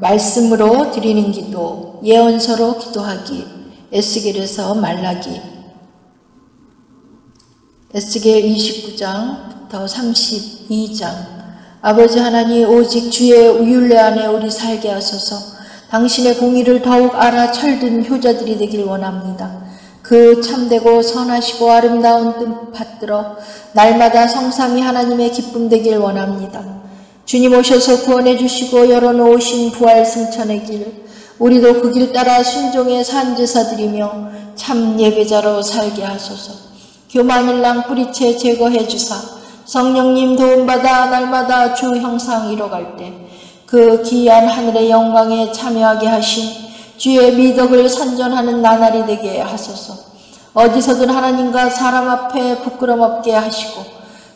말씀으로 드리는 기도, 예언서로 기도하기, 에스겔에서 말라기. 에스겔 29장부터 32장. 아버지 하나님, 오직 주의 율례 안에 우리 살게 하소서. 당신의 공의를 더욱 알아 철든 효자들이 되길 원합니다. 그 참되고 선하시고 아름다운 뜻 받들어 날마다 성삼위 하나님의 기쁨 되길 원합니다. 주님 오셔서 구원해 주시고 열어놓으신 부활 승천의 길, 우리도 그 길 따라 순종의 산제사 드리며 참 예배자로 살게 하소서. 교만일랑 뿌리채 제거해 주사 성령님 도움받아 날마다 주 형상 이뤄갈 때 그 기이한 하늘의 영광에 참여하게 하신 주의 미덕을 선전하는 나날이 되게 하소서. 어디서든 하나님과 사람 앞에 부끄럼 없게 하시고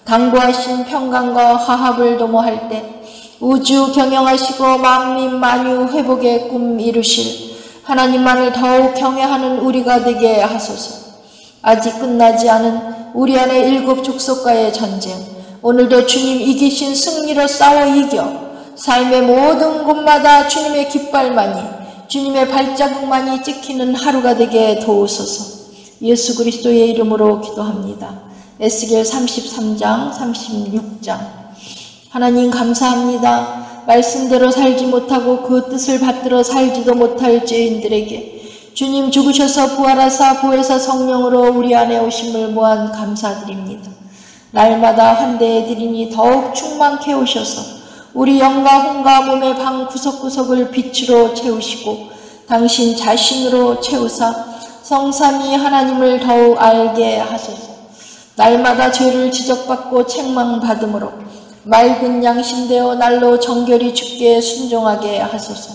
당부하신 평강과 화합을 도모할 때 우주 경영하시고 만민 만유 회복의 꿈 이루실 하나님만을 더욱 경외하는 우리가 되게 하소서. 아직 끝나지 않은 우리 안의 일곱 족속과의 전쟁, 오늘도 주님 이기신 승리로 싸워 이겨 삶의 모든 곳마다 주님의 깃발만이, 주님의 발자국만이 찍히는 하루가 되게 도우소서. 예수 그리스도의 이름으로 기도합니다. 에스겔 33장 36장. 하나님 감사합니다. 말씀대로 살지 못하고 그 뜻을 받들어 살지도 못할 죄인들에게 주님 죽으셔서 부활하사 보혜사 성령으로 우리 안에 오심을 무한 감사드립니다. 날마다 환대해 드리니 더욱 충만케 오셔서 우리 영과 혼과 몸의 방 구석구석을 빛으로 채우시고 당신 자신으로 채우사 성삼위 하나님을 더욱 알게 하소서. 날마다 죄를 지적받고 책망받음으로 맑은 양심되어 날로 정결히 주께 순종하게 하소서.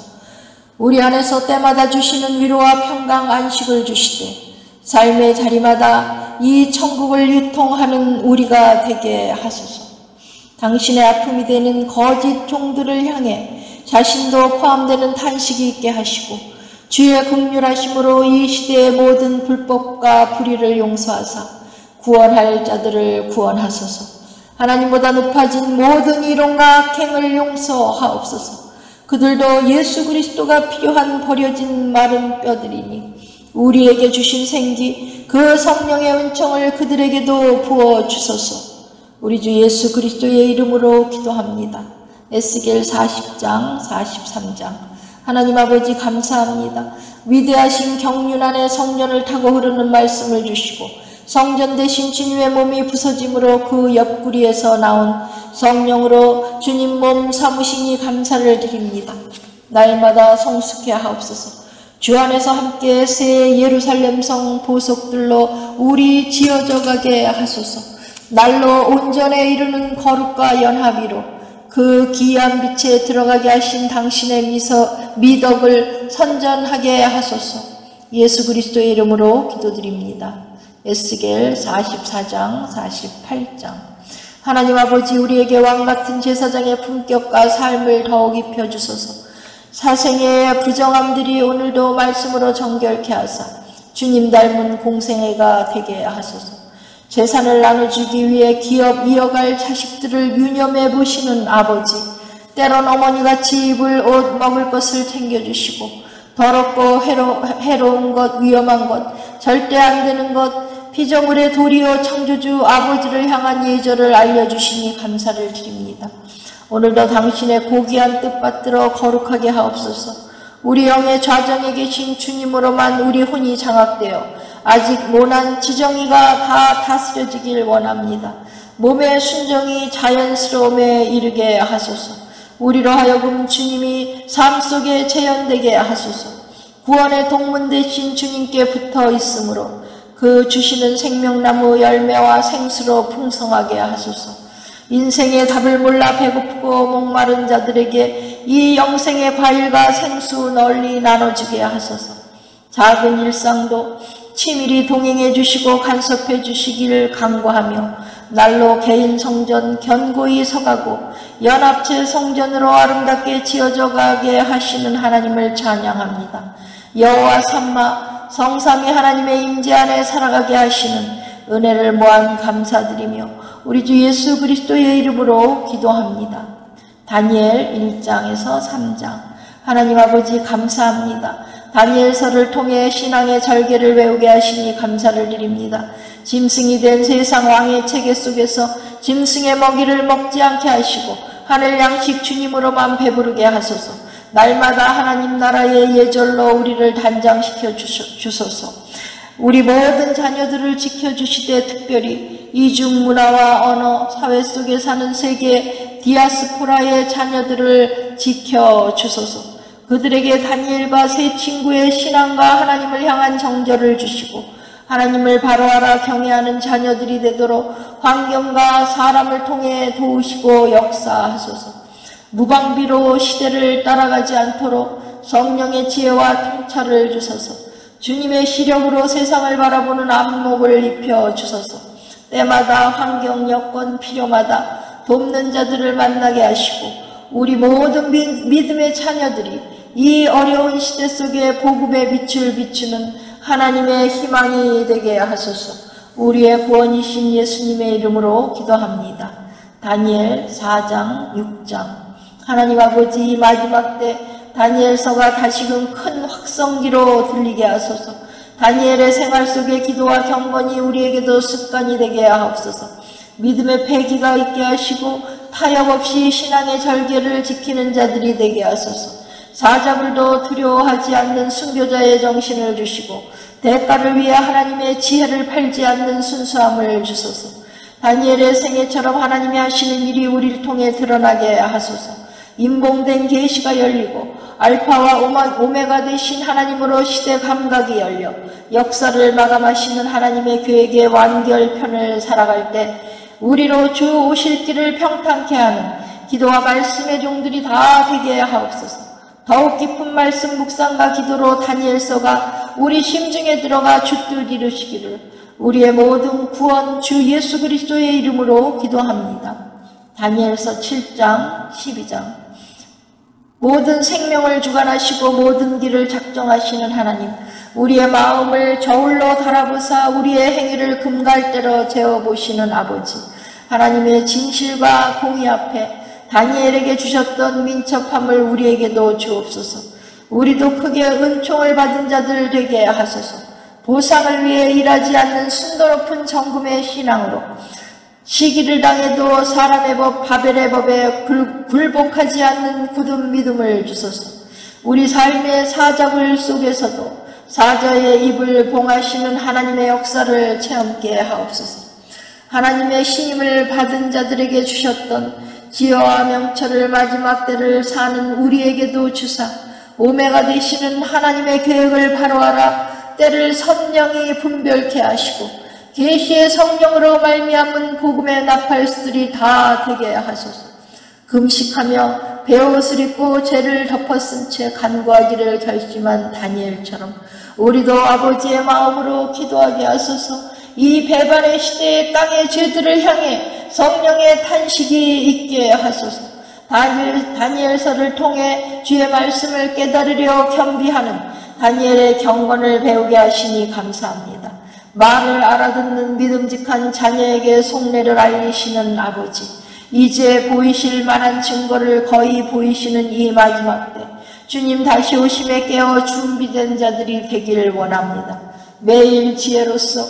우리 안에서 때마다 주시는 위로와 평강 안식을 주시되 삶의 자리마다 이 천국을 유통하는 우리가 되게 하소서. 당신의 아픔이 되는 거짓 종들을 향해 자신도 포함되는 탄식이 있게 하시고 주의 긍휼하심으로 이 시대의 모든 불법과 불의를 용서하사 구원할 자들을 구원하소서. 하나님보다 높아진 모든 이론과 악행을 용서하옵소서. 그들도 예수 그리스도가 필요한 버려진 마른 뼈들이니 우리에게 주신 생기 그 성령의 은총을 그들에게도 부어주소서. 우리 주 예수 그리스도의 이름으로 기도합니다. 에스겔 40장 43장. 하나님 아버지 감사합니다. 위대하신 경륜 안에 성전을 타고 흐르는 말씀을 주시고 성전 대신 주님의 몸이 부서짐으로 그 옆구리에서 나온 성령으로 주님 몸 삼으시니 감사를 드립니다. 날마다 성숙해 하옵소서. 주 안에서 함께 새 예루살렘 성 보석들로 우리 지어져 가게 하소서. 날로 온전에 이르는 거룩과 연합이로 그 기이한 빛에 들어가게 하신 당신의 미덕을 선전하게 하소서. 예수 그리스도의 이름으로 기도드립니다. 에스겔 44장 48장. 하나님 아버지, 우리에게 왕같은 제사장의 품격과 삶을 더욱 입혀주소서. 사생애의 부정함들이 오늘도 말씀으로 정결케 하사 주님 닮은 공생애가 되게 하소서. 재산을 나눠주기 위해 기업 이어갈 자식들을 유념해 보시는 아버지, 때론 어머니같이 입을 옷 먹을 것을 챙겨주시고 더럽고 해로운 것, 위험한 것, 절대 안 되는 것, 피조물의 도리어 창조주 아버지를 향한 예절을 알려주시니 감사를 드립니다. 오늘도 당신의 고귀한 뜻 받들어 거룩하게 하옵소서. 우리 영의 좌정에 계신 주님으로만 우리 혼이 장악되어 아직 모난 지정이가 다 다스려지길 원합니다. 몸의 순종이 자연스러움에 이르게 하소서. 우리로 하여금 주님이 삶 속에 재현되게 하소서. 구원의 동문 대신 주님께 붙어 있으므로 그 주시는 생명나무 열매와 생수로 풍성하게 하소서. 인생의 답을 몰라 배고프고 목마른 자들에게 이 영생의 과일과 생수 널리 나눠주게 하소서. 작은 일상도 치밀히 동행해 주시고 간섭해 주시기를 간구하며 날로 개인 성전 견고히 서가고 연합체 성전으로 아름답게 지어져 가게 하시는 하나님을 찬양합니다. 여호와 삼마 성삼위 하나님의 임재 안에 살아가게 하시는 은혜를 무한 감사드리며 우리 주 예수 그리스도의 이름으로 기도합니다. 다니엘 1장에서 3장. 하나님 아버지 감사합니다. 다니엘서를 통해 신앙의 절개를 외우게 하시니 감사를 드립니다. 짐승이 된 세상 왕의 체계 속에서 짐승의 먹이를 먹지 않게 하시고 하늘 양식 주님으로만 배부르게 하소서. 날마다 하나님 나라의 예절로 우리를 단장시켜 주소서. 우리 모든 자녀들을 지켜주시되 특별히 이중 문화와 언어, 사회 속에 사는 세계 디아스포라의 자녀들을 지켜주소서. 그들에게 다니엘과 세 친구의 신앙과 하나님을 향한 정절을 주시고 하나님을 바로 알아 경외하는 자녀들이 되도록 환경과 사람을 통해 도우시고 역사하소서. 무방비로 시대를 따라가지 않도록 성령의 지혜와 통찰을 주소서. 주님의 시력으로 세상을 바라보는 안목을 입혀주소서. 때마다 환경, 여건, 필요마다 돕는 자들을 만나게 하시고 우리 모든 믿음의 자녀들이 이 어려운 시대 속에 복음의 빛을 비추는 하나님의 희망이 되게 하소서. 우리의 구원이신 예수님의 이름으로 기도합니다. 다니엘 4장 6장. 하나님 아버지, 이 마지막 때 다니엘서가 다시금 큰 확성기로 들리게 하소서. 다니엘의 생활 속에 기도와 경건이 우리에게도 습관이 되게 하옵소서. 믿음의 패기가 있게 하시고 타협 없이 신앙의 절개를 지키는 자들이 되게 하소서. 사자굴도 두려워하지 않는 순교자의 정신을 주시고 대가를 위해 하나님의 지혜를 팔지 않는 순수함을 주소서. 다니엘의 생애처럼 하나님이 하시는 일이 우리를 통해 드러나게 하소서. 인봉된 계시가 열리고 알파와 오메가 되신 하나님으로 시대 감각이 열려 역사를 마감하시는 하나님의 계획의 완결편을 살아갈 때 우리로 주 오실 길을 평탄케 하는 기도와 말씀의 종들이 다 되게 하옵소서. 더욱 깊은 말씀 묵상과 기도로 다니엘서가 우리 심중에 들어가 주뜻 이루시기를 우리의 모든 구원 주 예수 그리스도의 이름으로 기도합니다. 다니엘서 7장 12장. 모든 생명을 주관하시고 모든 길을 작정하시는 하나님, 우리의 마음을 저울로 달아보사 우리의 행위를 금갈대로 재어보시는 아버지, 하나님의 진실과 공의 앞에 다니엘에게 주셨던 민첩함을 우리에게도 주옵소서. 우리도 크게 은총을 받은 자들 되게 하소서. 보상을 위해 일하지 않는 순도 높은 정금의 신앙으로 시기를 당해도 사람의 법 바벨의 법에 굴복하지 않는 굳은 믿음을 주소서. 우리 삶의 사자굴 속에서도 사자의 입을 봉하시는 하나님의 역사를 체험케 하옵소서. 하나님의 신임을 받은 자들에게 주셨던 지혜와 명철을 마지막 때를 사는 우리에게도 주사 오메가 되시는 하나님의 계획을 바로 알아 때를 선명히 분별케 하시고 계시의 성령으로 말미암은 복음의 나팔수들이 다 되게 하소서. 금식하며 베옷을 입고 죄를 덮어쓴 채 간구하기를 결심한 다니엘처럼 우리도 아버지의 마음으로 기도하게 하소서. 이 배반의 시대의 땅의 죄들을 향해 성령의 탄식이 있게 하소서. 다니엘서를 통해 주의 말씀을 깨달으려 겸비하는 다니엘의 경건을 배우게 하시니 감사합니다. 말을 알아듣는 믿음직한 자녀에게 속내를 알리시는 아버지, 이제 보이실 만한 증거를 거의 보이시는 이 마지막 때 주님 다시 오심에 깨어 준비된 자들이 되기를 원합니다. 매일 지혜로서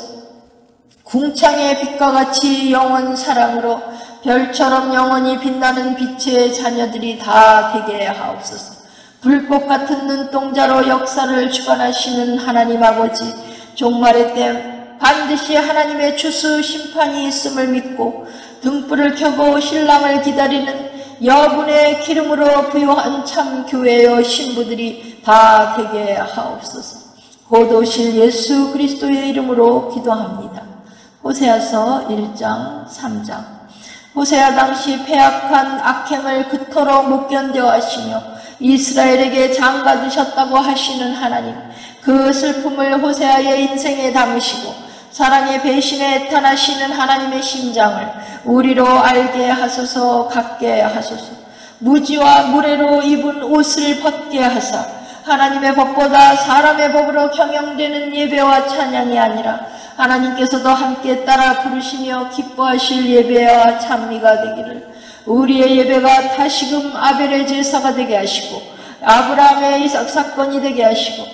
궁창의 빛과 같이 영원 사랑으로 별처럼 영원히 빛나는 빛의 자녀들이 다 되게 하옵소서. 불꽃 같은 눈동자로 역사를 주관하시는 하나님 아버지, 종말의 때 반드시 하나님의 추수 심판이 있음을 믿고 등불을 켜고 신랑을 기다리는 여분의 기름으로 부요한 참 교회여 신부들이 다 되게 하옵소서. 곧 오실 예수 그리스도의 이름으로 기도합니다. 호세아서 1장 3장. 호세아 당시 패악한 악행을 그토록 못 견뎌 하시며 이스라엘에게 장가드셨다고 하시는 하나님, 그 슬픔을 호세아의 인생에 담으시고 사랑의 배신에 애탄하시는 하나님의 심장을 우리로 알게 하소서. 갖게 하소서. 무지와 무례로 입은 옷을 벗게 하사 하나님의 법보다 사람의 법으로 경영되는 예배와 찬양이 아니라 하나님께서도 함께 따라 부르시며 기뻐하실 예배와 찬미가 되기를, 우리의 예배가 다시금 아벨의 제사가 되게 하시고 아브라함의 이삭 사건이 되게 하시고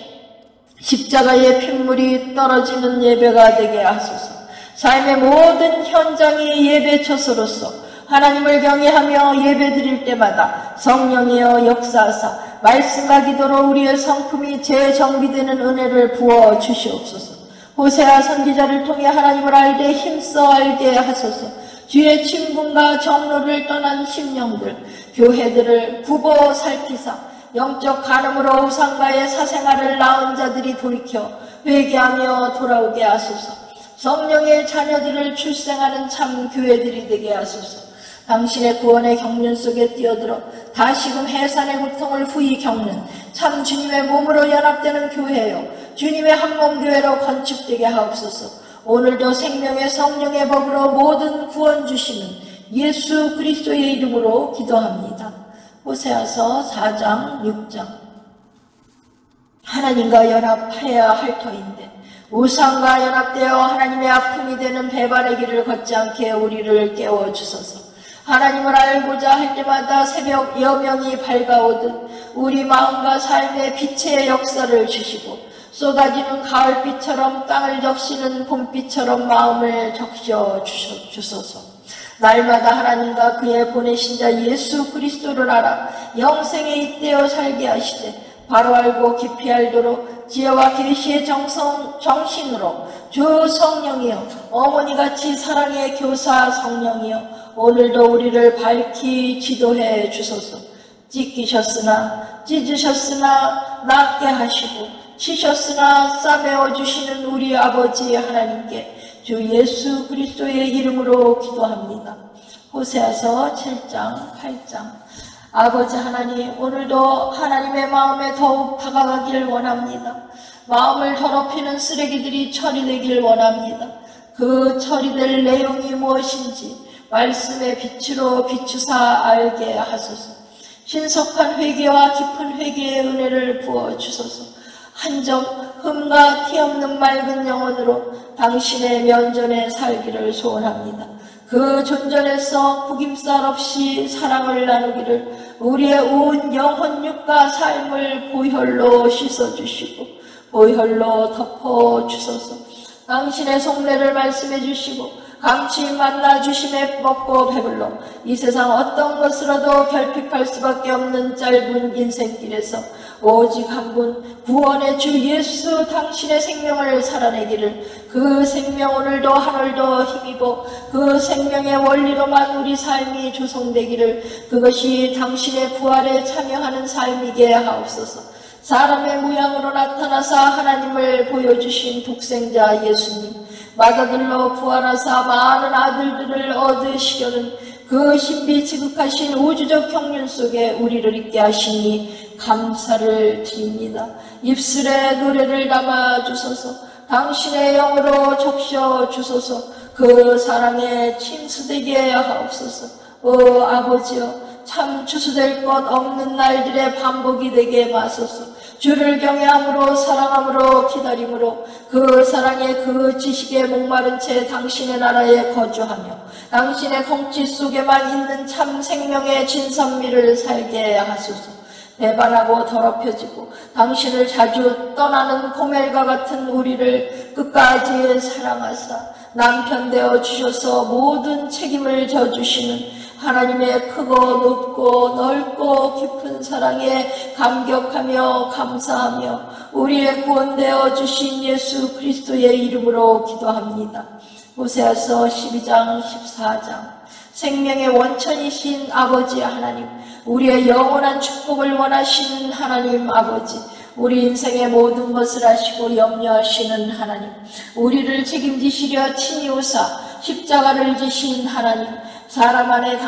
십자가의 핏물이 떨어지는 예배가 되게 하소서. 삶의 모든 현장이 예배 처소로서 하나님을 경외하며 예배드릴 때마다 성령이여 역사하사 말씀과 기도로 우리의 성품이 재정비되는 은혜를 부어 주시옵소서. 호세아 선지자를 통해 하나님을 알되 힘써 알게 하소서. 주의 친분과 정로를 떠난 심령들, 교회들을 굽어 살피사 영적 간음으로 우상과의 사생활을 낳은 자들이 돌이켜 회개하며 돌아오게 하소서. 성령의 자녀들을 출생하는 참 교회들이 되게 하소서. 당신의 구원의 경륜 속에 뛰어들어 다시금 해산의 고통을 후히 겪는 참 주님의 몸으로 연합되는 교회요, 주님의 한몸 교회로 건축되게 하옵소서. 오늘도 생명의 성령의 법으로 모든 구원 주시는 예수 그리스도의 이름으로 기도합니다. 호세아서 4장 6장. 하나님과 연합해야 할 터인데 우상과 연합되어 하나님의 아픔이 되는 배반의 길을 걷지 않게 우리를 깨워주소서. 하나님을 알고자 할 때마다 새벽 여명이 밝아오듯 우리 마음과 삶의 빛의 역사를 주시고 쏟아지는 가을빛처럼 땅을 적시는 봄빛처럼 마음을 적셔 주소서. 날마다 하나님과 그의 보내신 자 예수 그리스도를 알아 영생에 잇대어 살게 하시되 바로 알고 깊이 알도록 지혜와 계시의 정신으로 주 성령이여 어머니같이 사랑의 교사 성령이여 오늘도 우리를 밝히 지도해 주소서. 찢기셨으나 찢으셨으나 낫게 하시고 치셨으나 싸매어 주시는 우리 아버지 하나님께 주 예수 그리스도의 이름으로 기도합니다. 호세아서 7장 8장. 아버지 하나님, 오늘도 하나님의 마음에 더욱 다가가길 원합니다. 마음을 더럽히는 쓰레기들이 처리되길 원합니다. 그 처리될 내용이 무엇인지 말씀의 빛으로 비추사 알게 하소서. 신속한 회개와 깊은 회개의 은혜를 부어주소서. 한점 흠과 티 없는 맑은 영혼으로 당신의 면전에 살기를 소원합니다. 그 존전에서 구김살 없이 사랑을 나누기를 우리의 온 영혼 육과 삶을 보혈로 씻어주시고 보혈로 덮어주소서. 당신의 속내를 말씀해 주시고 감취 만나 주심에 먹고 배불러 이 세상 어떤 것으로도 결핍할 수밖에 없는 짧은 인생길에서 오직 한 분 구원의 주 예수 당신의 생명을 살아내기를 그 생명 오늘도 하늘도 힘입어 그 생명의 원리로만 우리 삶이 조성되기를 그것이 당신의 부활에 참여하는 삶이게 하옵소서. 사람의 모양으로 나타나사 하나님을 보여주신 독생자 예수님 맏아들로 부활하사 많은 아들들을 얻으시려는 그 신비지극하신 우주적 경륜 속에 우리를 있게 하시니 감사를 드립니다. 입술에 노래를 담아 주소서. 당신의 영으로 적셔 주소서. 그 사랑에 침수되게 하옵소서. 아버지여, 참 추수될 것 없는 날들의 반복이 되게 마소서. 주를 경외함으로 사랑함으로 기다림으로 그 사랑의 그 지식에 목마른 채 당신의 나라에 거주하며 당신의 성취 속에만 있는 참 생명의 진선미를 살게 하소서. 배반하고 더럽혀지고 당신을 자주 떠나는 고멜과 같은 우리를 끝까지 사랑하사 남편 되어 주셔서 모든 책임을 져주시는 하나님의 크고 높고 넓고 깊은 사랑에 감격하며 감사하며 우리의 구원되어 주신 예수 그리스도의 이름으로 기도합니다. 호세아서 12장 14장. 생명의 원천이신 아버지 하나님, 우리의 영원한 축복을 원하시는 하나님 아버지, 우리 인생의 모든 것을 아시고 염려하시는 하나님, 우리를 책임지시려 친히 오사 십자가를 지신 하나님, 사람 안을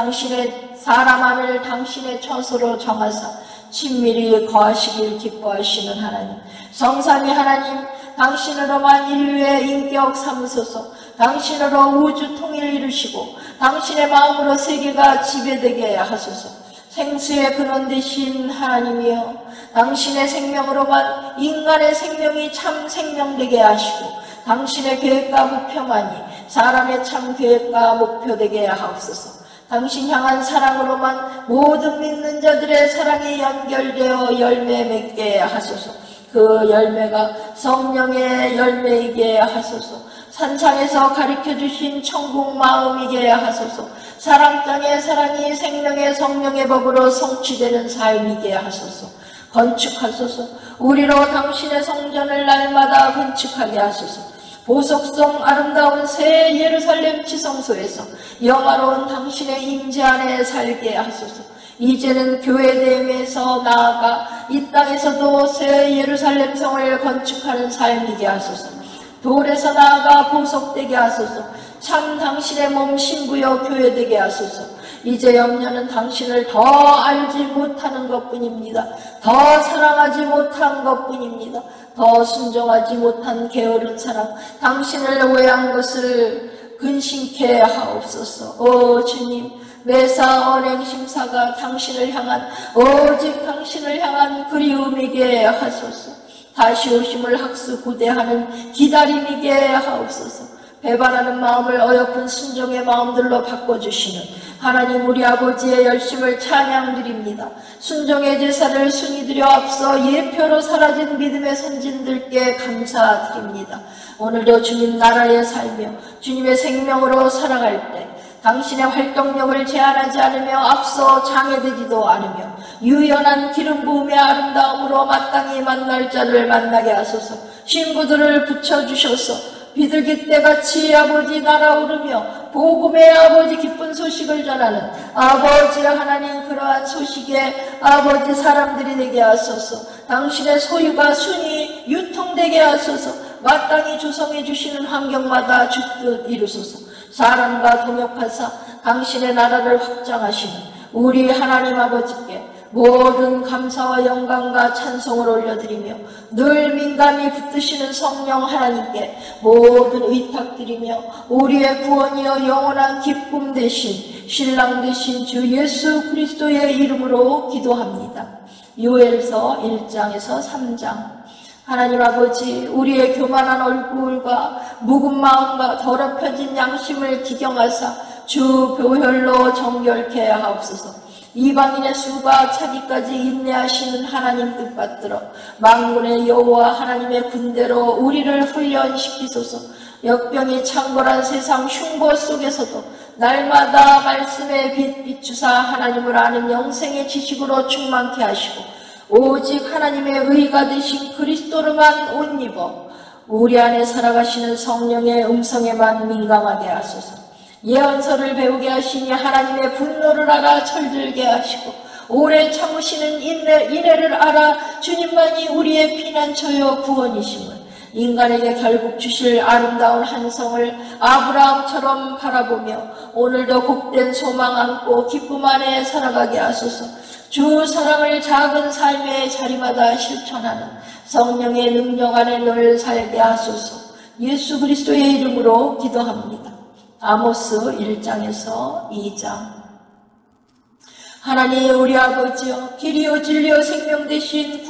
당신의 처소로 정하사 친밀히 거하시길 기뻐하시는 하나님, 성삼위 하나님, 당신으로만 인류의 인격 삼으소서. 당신으로 우주 통일 이루시고 당신의 마음으로 세계가 지배되게 하소서. 생수의 근원 되신 하나님이여, 당신의 생명으로만 인간의 생명이 참 생명되게 하시고 당신의 계획과 목표만이 사람의 참 계획과 목표 되게 하옵소서. 당신 향한 사랑으로만 모든 믿는 자들의 사랑이 연결되어 열매 맺게 하소서. 그 열매가 성령의 열매이게 하소서. 산상에서 가르쳐주신 천국 마음이게 하소서. 사랑 땅의 사랑이 생명의 성령의 법으로 성취되는 삶이게 하소서. 건축하소서. 우리로 당신의 성전을 날마다 건축하게 하소서. 보석성 아름다운 새 예루살렘 지성소에서 영화로운 당신의 임재 안에 살게 하소서. 이제는 교회됨에서 나아가 이 땅에서도 새 예루살렘 성을 건축하는 삶이게 하소서. 돌에서 나아가 보석되게 하소서. 참 당신의 몸 신부여 교회되게 하소서. 이제 염려는 당신을 더 알지 못하는 것뿐입니다. 더 사랑하지 못한 것뿐입니다. 더 순종하지 못한 게으른 사랑, 당신을 오해한 것을 근심케 하옵소서. 오 주님, 매사 언행심사가 당신을 향한, 오직 당신을 향한 그리움이게 하소서. 다시 오심을 학수고대하는 기다림이게 하옵소서. 배반하는 마음을 어여쁜 순종의 마음들로 바꿔주시는 하나님 우리 아버지의 열심을 찬양드립니다. 순종의 제사를 순히 드려 앞서 예표로 사라진 믿음의 선진들께 감사드립니다. 오늘도 주님 나라에 살며 주님의 생명으로 살아갈 때 당신의 활동력을 제한하지 않으며 앞서 장애되지도 않으며 유연한 기름 부음의 아름다움으로 마땅히 만날 자를 만나게 하소서. 신부들을 붙여주셔서 비둘기 때같이 아버지 날아오르며 복음의 아버지 기쁜 소식을 전하는 아버지 하나님, 그러한 소식에 아버지 사람들이 되게 하소서. 당신의 소유가 순히 유통되게 하소서. 마땅히 조성해 주시는 환경마다 주뜻 이루소서. 사람과 동역하사 당신의 나라를 확장하시는 우리 하나님 아버지께 모든 감사와 영광과 찬송을 올려드리며 늘 민감히 붙드시는 성령 하나님께 모든 의탁드리며 우리의 구원이여 영원한 기쁨 되신 신랑 되신 주 예수 그리스도의 이름으로 기도합니다. 요엘서 1장에서 3장. 하나님 아버지, 우리의 교만한 얼굴과 묵은 마음과 더럽혀진 양심을 기경하사 주 보혈로 정결케 하옵소서. 이방인의 수가 차기까지 인내하시는 하나님 뜻받들어 만군의 여호와 하나님의 군대로 우리를 훈련시키소서. 역병이 창궐한 세상 흉보 속에서도 날마다 말씀의 빛 비추사 하나님을 아는 영생의 지식으로 충만케 하시고 오직 하나님의 의가 되신 그리스도로만 옷 입어 우리 안에 살아가시는 성령의 음성에만 민감하게 하소서. 예언서를 배우게 하시니 하나님의 분노를 알아 철들게 하시고 오래 참으시는 인내를 알아 주님만이 우리의 피난처요 구원이심을 인간에게 결국 주실 아름다운 한성을 아브라함처럼 바라보며 오늘도 복된 소망 안고 기쁨 안에 살아가게 하소서. 주 사랑을 작은 삶의 자리마다 실천하는 성령의 능력 안에 늘 살게 하소서. 예수 그리스도의 이름으로 기도합니다. 아모스 1장에서 2장. 하나님 우리 아버지여, 길이요 진리요 생명 되신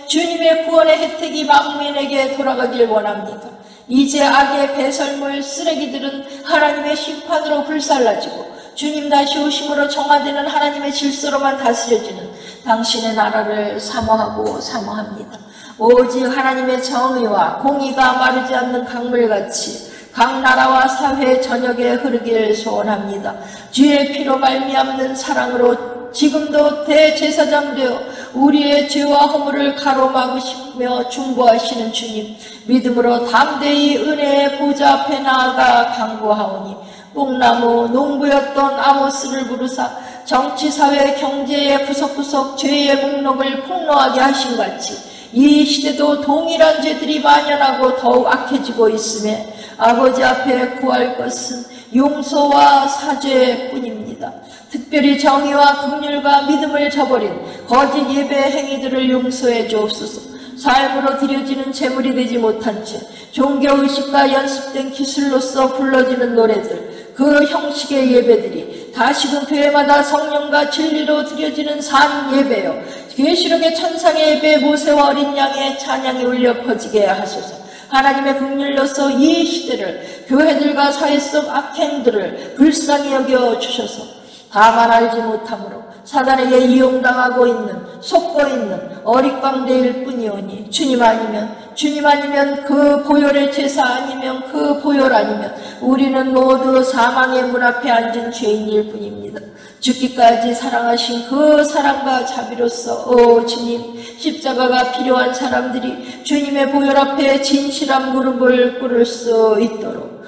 주님의 구원의 혜택이 만민에게 돌아가길 원합니다. 이제 악의 배설물 쓰레기들은 하나님의 심판으로 불살라지고 주님 다시 오심으로 정화되는 하나님의 질서로만 다스려지는 당신의 나라를 사모합니다. 오직 하나님의 정의와 공의가 마르지 않는 강물같이 각 나라와 사회 전역에 흐르길 소원합니다. 주의 피로 말미암는 사랑으로 지금도 대제사장 되어 우리의 죄와 허물을 가로막으시며 중보하시는 주님, 믿음으로 담대히 은혜의 보좌 앞에 나아가 간구하오니 뽕나무 농부였던 아모스를 부르사 정치, 사회, 경제의 구석구석 죄의 목록을 폭로하게 하신 같이 이 시대도 동일한 죄들이 만연하고 더욱 악해지고 있음에 아버지 앞에 구할 것은 용서와 사죄뿐입니다. 특별히 정의와 긍휼과 믿음을 저버린 거짓 예배 행위들을 용서해 주옵소서. 삶으로 드려지는 제물이 되지 못한 채 종교의식과 연습된 기술로서 불러지는 노래들, 그 형식의 예배들이 다시금 교회마다 성령과 진리로 드려지는 산 예배요, 계시록의 천상의 예배, 모세와 어린 양의 찬양이 울려 퍼지게 하소서. 하나님의 긍휼로서 이 시대를 교회들과 사회 속 악행들을 불쌍히 여겨 주셔서 다만 알지 못함으로 사단에게 이용당하고 있는, 속고 있는 어릿광대일 뿐이오니 주님 아니면 그 보혈의 제사 아니면 그 보혈 아니면 우리는 모두 사망의 문 앞에 앉은 죄인일 뿐입니다. 죽기까지 사랑하신 그 사랑과 자비로서 주님, 십자가가 필요한 사람들이 주님의 보혈 앞에 진실한 무릎을 꿇을 수 있도록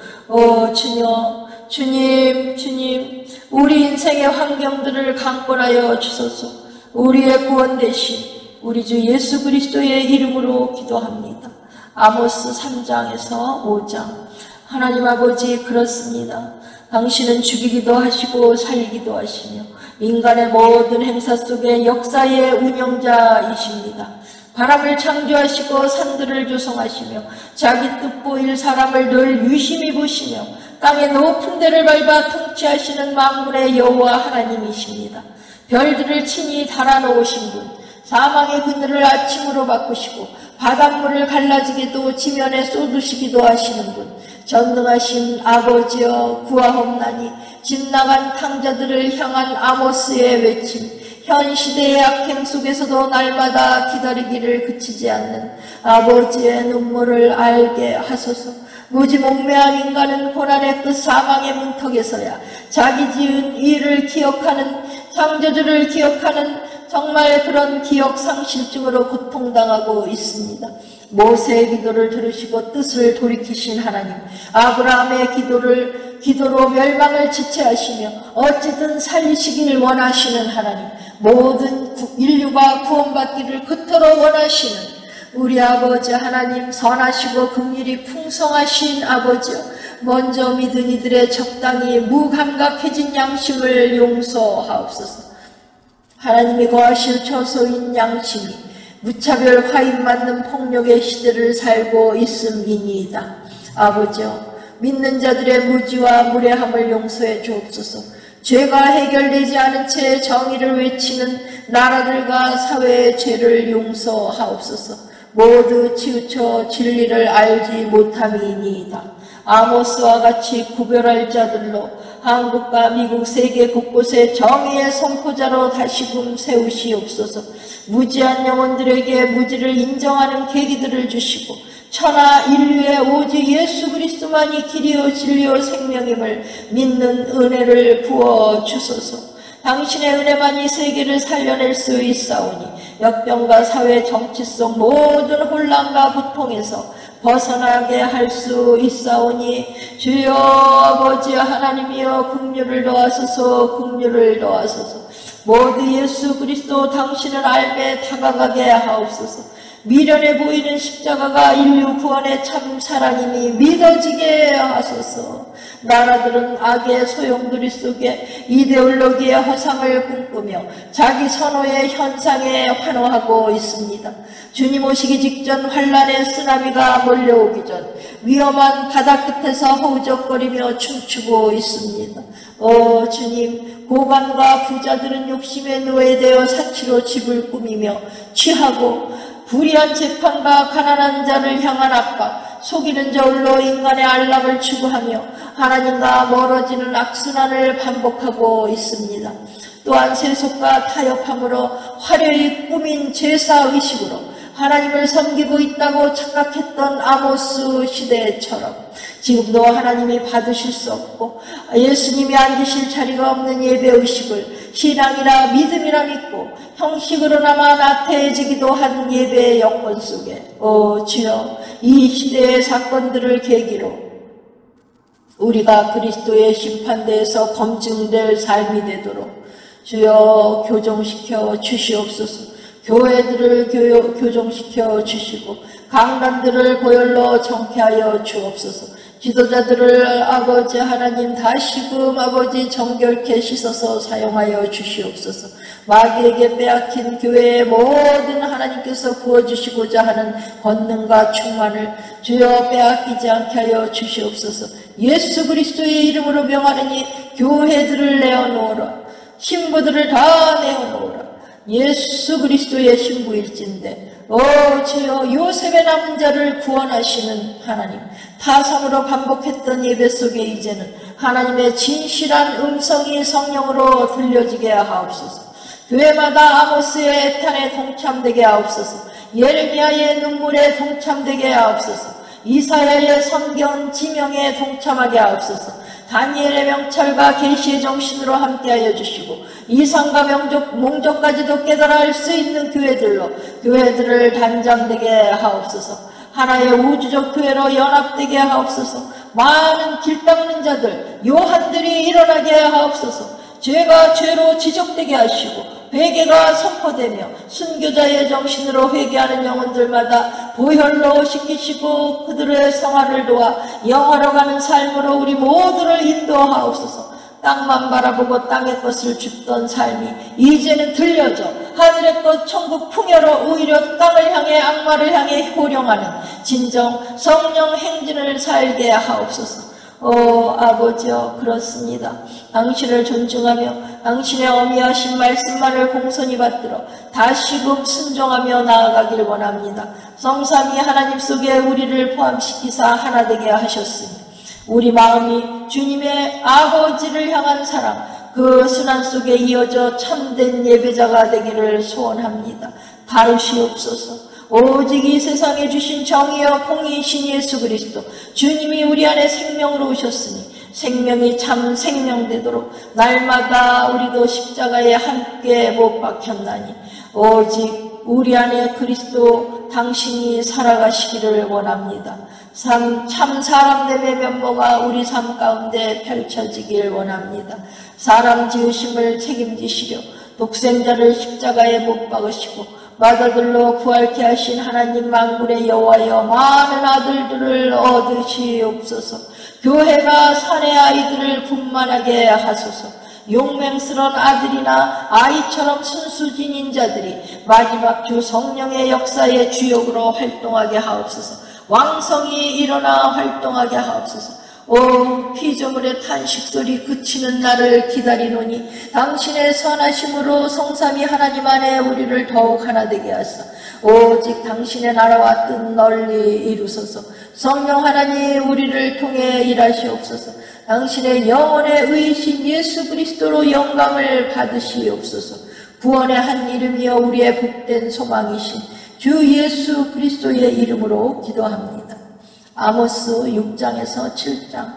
주님, 우리 인생의 환경들을 강권하여 주소서. 우리의 구원 대신 우리 주 예수 그리스도의 이름으로 기도합니다. 아모스 3장에서 5장. 하나님 아버지, 그렇습니다. 당신은 죽이기도 하시고 살리기도 하시며 인간의 모든 행사 속에 역사의 운영자이십니다. 바람을 창조하시고 산들을 조성하시며 자기 뜻보일 사람을 늘 유심히 보시며 땅의 높은 데를 밟아 통치하시는 만군의 여호와 하나님이십니다. 별들을 친히 달아놓으신 분, 사망의 그늘을 아침으로 바꾸시고 바닷물을 갈라지게도 지면에 쏟으시기도 하시는 분, 전능하신 아버지여 구하옵나니 집 나간 탕자들을 향한 아모스의 외침, 현 시대의 악행 속에서도 날마다 기다리기를 그치지 않는 아버지의 눈물을 알게 하소서. 무지몽매한 인간은 고난의 끝 사망의 문턱에서야 자기 지은 일을 기억하는, 창조주를 기억하는 정말 그런 기억 상실증으로 고통당하고 있습니다. 모세의 기도를 들으시고 뜻을 돌이키신 하나님, 아브라함의 기도로 멸망을 지체하시며 어찌든 살리시길 원하시는 하나님, 모든 인류가 구원받기를 그토록 원하시는 우리 아버지 하나님, 선하시고 긍휼이 풍성하신 아버지여, 먼저 믿은 이들의 적당히 무감각해진 양심을 용서하옵소서. 하나님이 거하실 처소인 양심이 무차별 화인 맞는 폭력의 시대를 살고 있음이니이다. 아버지여, 믿는 자들의 무지와 무례함을 용서해 주옵소서. 죄가 해결되지 않은 채 정의를 외치는 나라들과 사회의 죄를 용서하옵소서. 모두 치우쳐 진리를 알지 못함이니이다. 아모스와 같이 구별할 자들로 한국과 미국 세계 곳곳에 정의의 선포자로 다시금 세우시옵소서. 무지한 영혼들에게 무지를 인정하는 계기들을 주시고 천하 인류의 오직 예수 그리스도만이 길이요 진리요 생명임을 믿는 은혜를 부어주소서. 당신의 은혜만이 세계를 살려낼 수 있사오니 역병과 사회 정치 속 모든 혼란과 고통에서 벗어나게 할 수 있사오니 주여 아버지 하나님이여 긍휼을 더하소서. 긍휼을 더하소서. 모두 예수 그리스도 당신을 알게 다가가게 하옵소서. 미련해 보이는 십자가가 인류 구원의 참 사랑임이 믿어지게 하소서. 나라들은 악의 소용돌이 속에 이데올로기의 허상을 꿈꾸며 자기 선호의 현상에 환호하고 있습니다. 주님 오시기 직전 환란의 쓰나미가 몰려오기 전 위험한 바다 끝에서 허우적거리며 춤추고 있습니다. 주님, 고관과 부자들은 욕심에 노예되어 사치로 집을 꾸미며 취하고 불의한 재판과 가난한 자를 향한 압박, 속이는 저울로 인간의 안락을 추구하며 하나님과 멀어지는 악순환을 반복하고 있습니다. 또한 세속과 타협함으로 화려히 꾸민 제사의식으로 하나님을 섬기고 있다고 착각했던 아모스 시대처럼 지금도 하나님이 받으실 수 없고 예수님이 앉으실 자리가 없는 예배의식을 신앙이라 믿음이라 믿고 형식으로나마 나태해지기도 한 예배의 여건 속에 주여, 이 시대의 사건들을 계기로 우리가 그리스도의 심판대에서 검증될 삶이 되도록 주여 교정시켜 주시옵소서. 교회들을 교정시켜 주시고 강단들을 보혈로 정케하여 주옵소서. 지도자들을 아버지 하나님 다시금 아버지 정결케 씻어서 사용하여 주시옵소서. 마귀에게 빼앗긴 교회의 모든 하나님께서 부어주시고자 하는 권능과 충만을 주여 빼앗기지 않게 하여 주시옵소서. 예수 그리스도의 이름으로 명하느니 교회들을 내어놓으라. 신부들을 다 내어놓으라. 예수 그리스도의 신부일진데 주여 요셉의 남은 자를 구원하시는 하나님, 타성으로 반복했던 예배 속에 이제는 하나님의 진실한 음성이 성령으로 들려지게 하옵소서. 교회마다 아모스의 애탄에 동참되게 하옵소서. 예레미야의 눈물에 동참되게 하옵소서. 이사야의 성경 지명에 동참하게 하옵소서. 다니엘의 명철과 계시의 정신으로 함께하여 주시고 이상과 몽족까지도 깨달아 알 수 있는 교회들을 단장되게 하옵소서. 하나의 우주적 교회로 연합되게 하옵소서. 많은 길 닦는 자들, 요한들이 일어나게 하옵소서. 죄가 죄로 지적되게 하시고 회개가 선포되며 순교자의 정신으로 회개하는 영혼들마다 보혈로 씻기시고 그들의 성화를 도와 영화로 가는 삶으로 우리 모두를 인도하옵소서. 땅만 바라보고 땅의 것을 줍던 삶이 이제는 들려져 하늘의 것 천국 풍요로 오히려 땅을 향해 악마를 향해 호령하는 진정 성령 행진을 살게 하옵소서. 아버지여, 그렇습니다. 당신을 존중하며 당신의 어미하신 말씀만을 공손히 받들어 다시금 순종하며 나아가길 원합니다. 성삼위 하나님 속에 우리를 포함시키사 하나 되게 하셨으니 우리 마음이 주님의 아버지를 향한 사랑, 그 순환 속에 이어져 참된 예배자가 되기를 소원합니다. 다루시옵소서. 오직 이 세상에 주신 정의와 공의이신 예수 그리스도 주님이 우리 안에 생명으로 오셨으니 생명이 참 생명되도록 날마다 우리도 십자가에 함께 못 박혔나니 오직 우리 안에 그리스도 당신이 살아가시기를 원합니다. 참 사람됨의 면모가 우리 삶 가운데 펼쳐지길 원합니다. 사람 지으심을 책임지시려 독생자를 십자가에 못 박으시고 맏아들로 부활케 하신 하나님 만군의 여호와여, 많은 아들들을 얻으시옵소서. 교회가 사내 아이들을 분만하게 하소서. 용맹스러운 아들이나 아이처럼 순수진인 자들이 마지막 주 성령의 역사의 주역으로 활동하게 하옵소서. 왕성이 일어나 활동하게 하옵소서. 피조물의 탄식소리 그치는 날을 기다리노니 당신의 선하심으로 성삼위 하나님 안에 우리를 더욱 하나 되게 하사 오직 당신의 나라와 뜻 널리 이루소서. 성령 하나님 우리를 통해 일하시옵소서. 당신의 영혼의 의이신 예수 그리스도로 영광을 받으시옵소서. 구원의 한 이름이여 우리의 복된 소망이신 주 예수 그리스도의 이름으로 기도합니다. 아모스 6장에서 7장,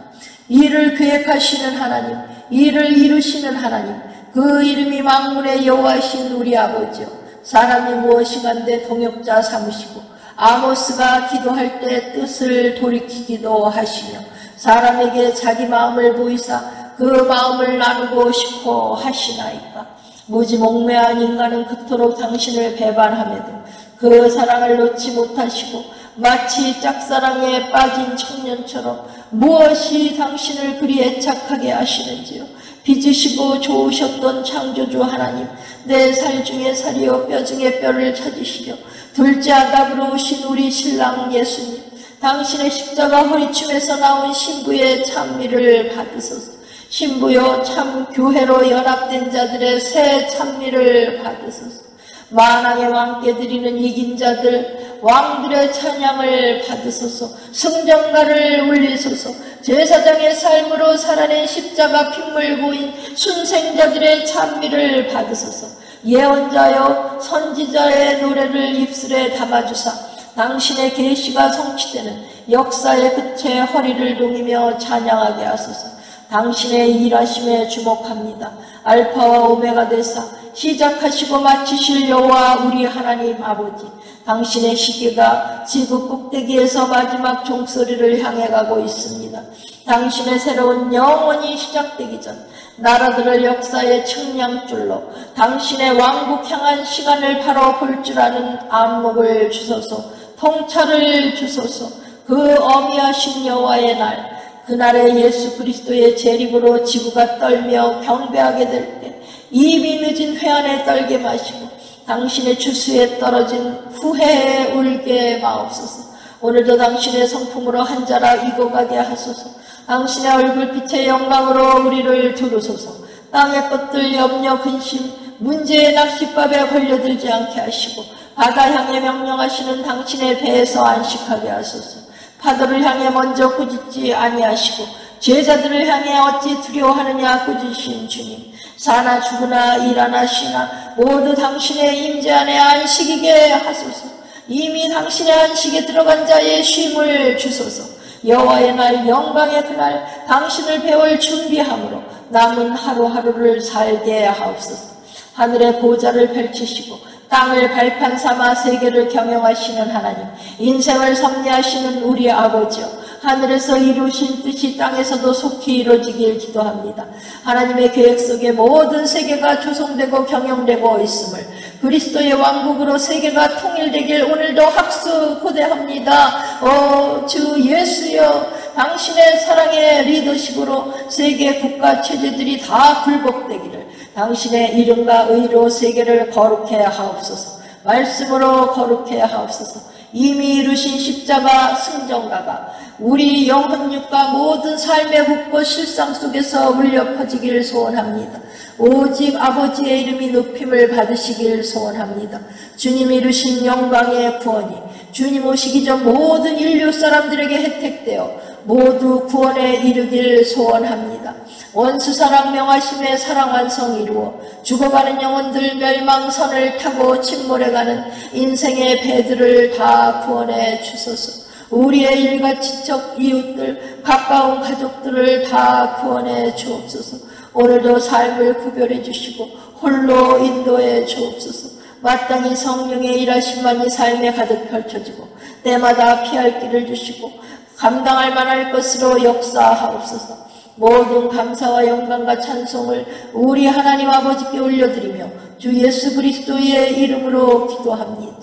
이를 계획하시는 하나님, 이를 이루시는 하나님, 그 이름이 만군의 여호와이신 우리 아버지여, 사람이 무엇이간데 동역자 삼으시고 아모스가 기도할 때 뜻을 돌이키기도 하시며 사람에게 자기 마음을 보이사 그 마음을 나누고 싶어 하시나이까. 무지몽매한 인간은 그토록 당신을 배반함에도 그 사랑을 놓지 못하시고 마치 짝사랑에 빠진 청년처럼 무엇이 당신을 그리 애착하게 하시는지요. 빚으시고 좋으셨던 창조주 하나님, 내 살 중에 살이요 뼈 중에 뼈를 찾으시려 둘째 아답으로 오신 우리 신랑 예수님, 당신의 십자가 허리춤에서 나온 신부의 찬미를 받으소서. 신부여, 참 교회로 연합된 자들의 새 찬미를 받으소서. 만왕의 왕께 드리는 이긴 자들, 왕들의 찬양을 받으소서. 승전가를 울리소서. 제사장의 삶으로 살아낸 십자가 핏물 보인 순생자들의 찬미를 받으소서. 예언자여, 선지자의 노래를 입술에 담아주사 당신의 계시가 성취되는 역사의 끝에 허리를 동이며 찬양하게 하소서. 당신의 일하심에 주목합니다. 알파와 오메가 되사 시작하시고 마치실 여호와 우리 하나님 아버지, 당신의 시계가 지구 꼭대기에서 마지막 종소리를 향해 가고 있습니다. 당신의 새로운 영원이 시작되기 전 나라들을 역사의 측량줄로 당신의 왕국 향한 시간을 바로 볼 줄 아는 안목을 주소서. 통찰을 주소서. 그 어미하신 여호와의 날, 그날에 예수 그리스도의 재림으로 지구가 떨며 경배하게 될 때 이미 늦은 회한에 떨게 마시고 당신의 주수에 떨어진 후회에 울게 마옵소서. 오늘도 당신의 성품으로 한 자라 익어가게 하소서. 당신의 얼굴빛의 영광으로 우리를 두르소서. 땅의 것들 염려 근심 문제의 낚싯밥에 걸려들지 않게 하시고 바다 향해 명령하시는 당신의 배에서 안식하게 하소서. 파도를 향해 먼저 꾸짖지 아니하시고 제자들을 향해 어찌 두려워하느냐 꾸짖으신 주님, 사나 죽으나 일하나 쉬나 모두 당신의 임재 안에 안식이게 하소서. 이미 당신의 안식에 들어간 자의 쉼을 주소서. 여호와의 날 영광의 그날 당신을 배울 준비함으로 남은 하루하루를 살게 하옵소서. 하늘의 보좌를 펼치시고 땅을 발판 삼아 세계를 경영하시는 하나님, 인생을 섭리하시는 우리 아버지여, 하늘에서 이루신 뜻이 땅에서도 속히 이루어지길 기도합니다. 하나님의 계획 속에 모든 세계가 조성되고 경영되고 있음을, 그리스도의 왕국으로 세계가 통일되길 오늘도 학수 고대합니다. 주 예수여, 당신의 사랑의 리더십으로 세계 국가 체제들이 다 굴복되기를 당신의 이름과 의로 세계를 거룩해 하옵소서. 말씀으로 거룩해 하옵소서. 이미 이루신 십자가 승정가가 우리 영혼육과 모든 삶의 붓고 실상 속에서 울려 퍼지길 소원합니다. 오직 아버지의 이름이 높임을 받으시길 소원합니다. 주님 이루신 영광의 구원이 주님 오시기 전 모든 인류 사람들에게 혜택되어 모두 구원에 이르길 소원합니다. 원수사랑 명하심의 사랑 완성 이루어 죽어가는 영혼들 멸망선을 타고 침몰해가는 인생의 배들을 다 구원해 주소서. 우리의 일가 지적 이웃들 가까운 가족들을 다 구원해 주옵소서. 오늘도 삶을 구별해 주시고 홀로 인도해 주옵소서. 마땅히 성령의 일하심만이 삶에 가득 펼쳐지고 때마다 피할 길을 주시고 감당할 만할 것으로 역사하옵소서. 모든 감사와 영광과 찬송을 우리 하나님 아버지께 올려드리며 주 예수 그리스도의 이름으로 기도합니다.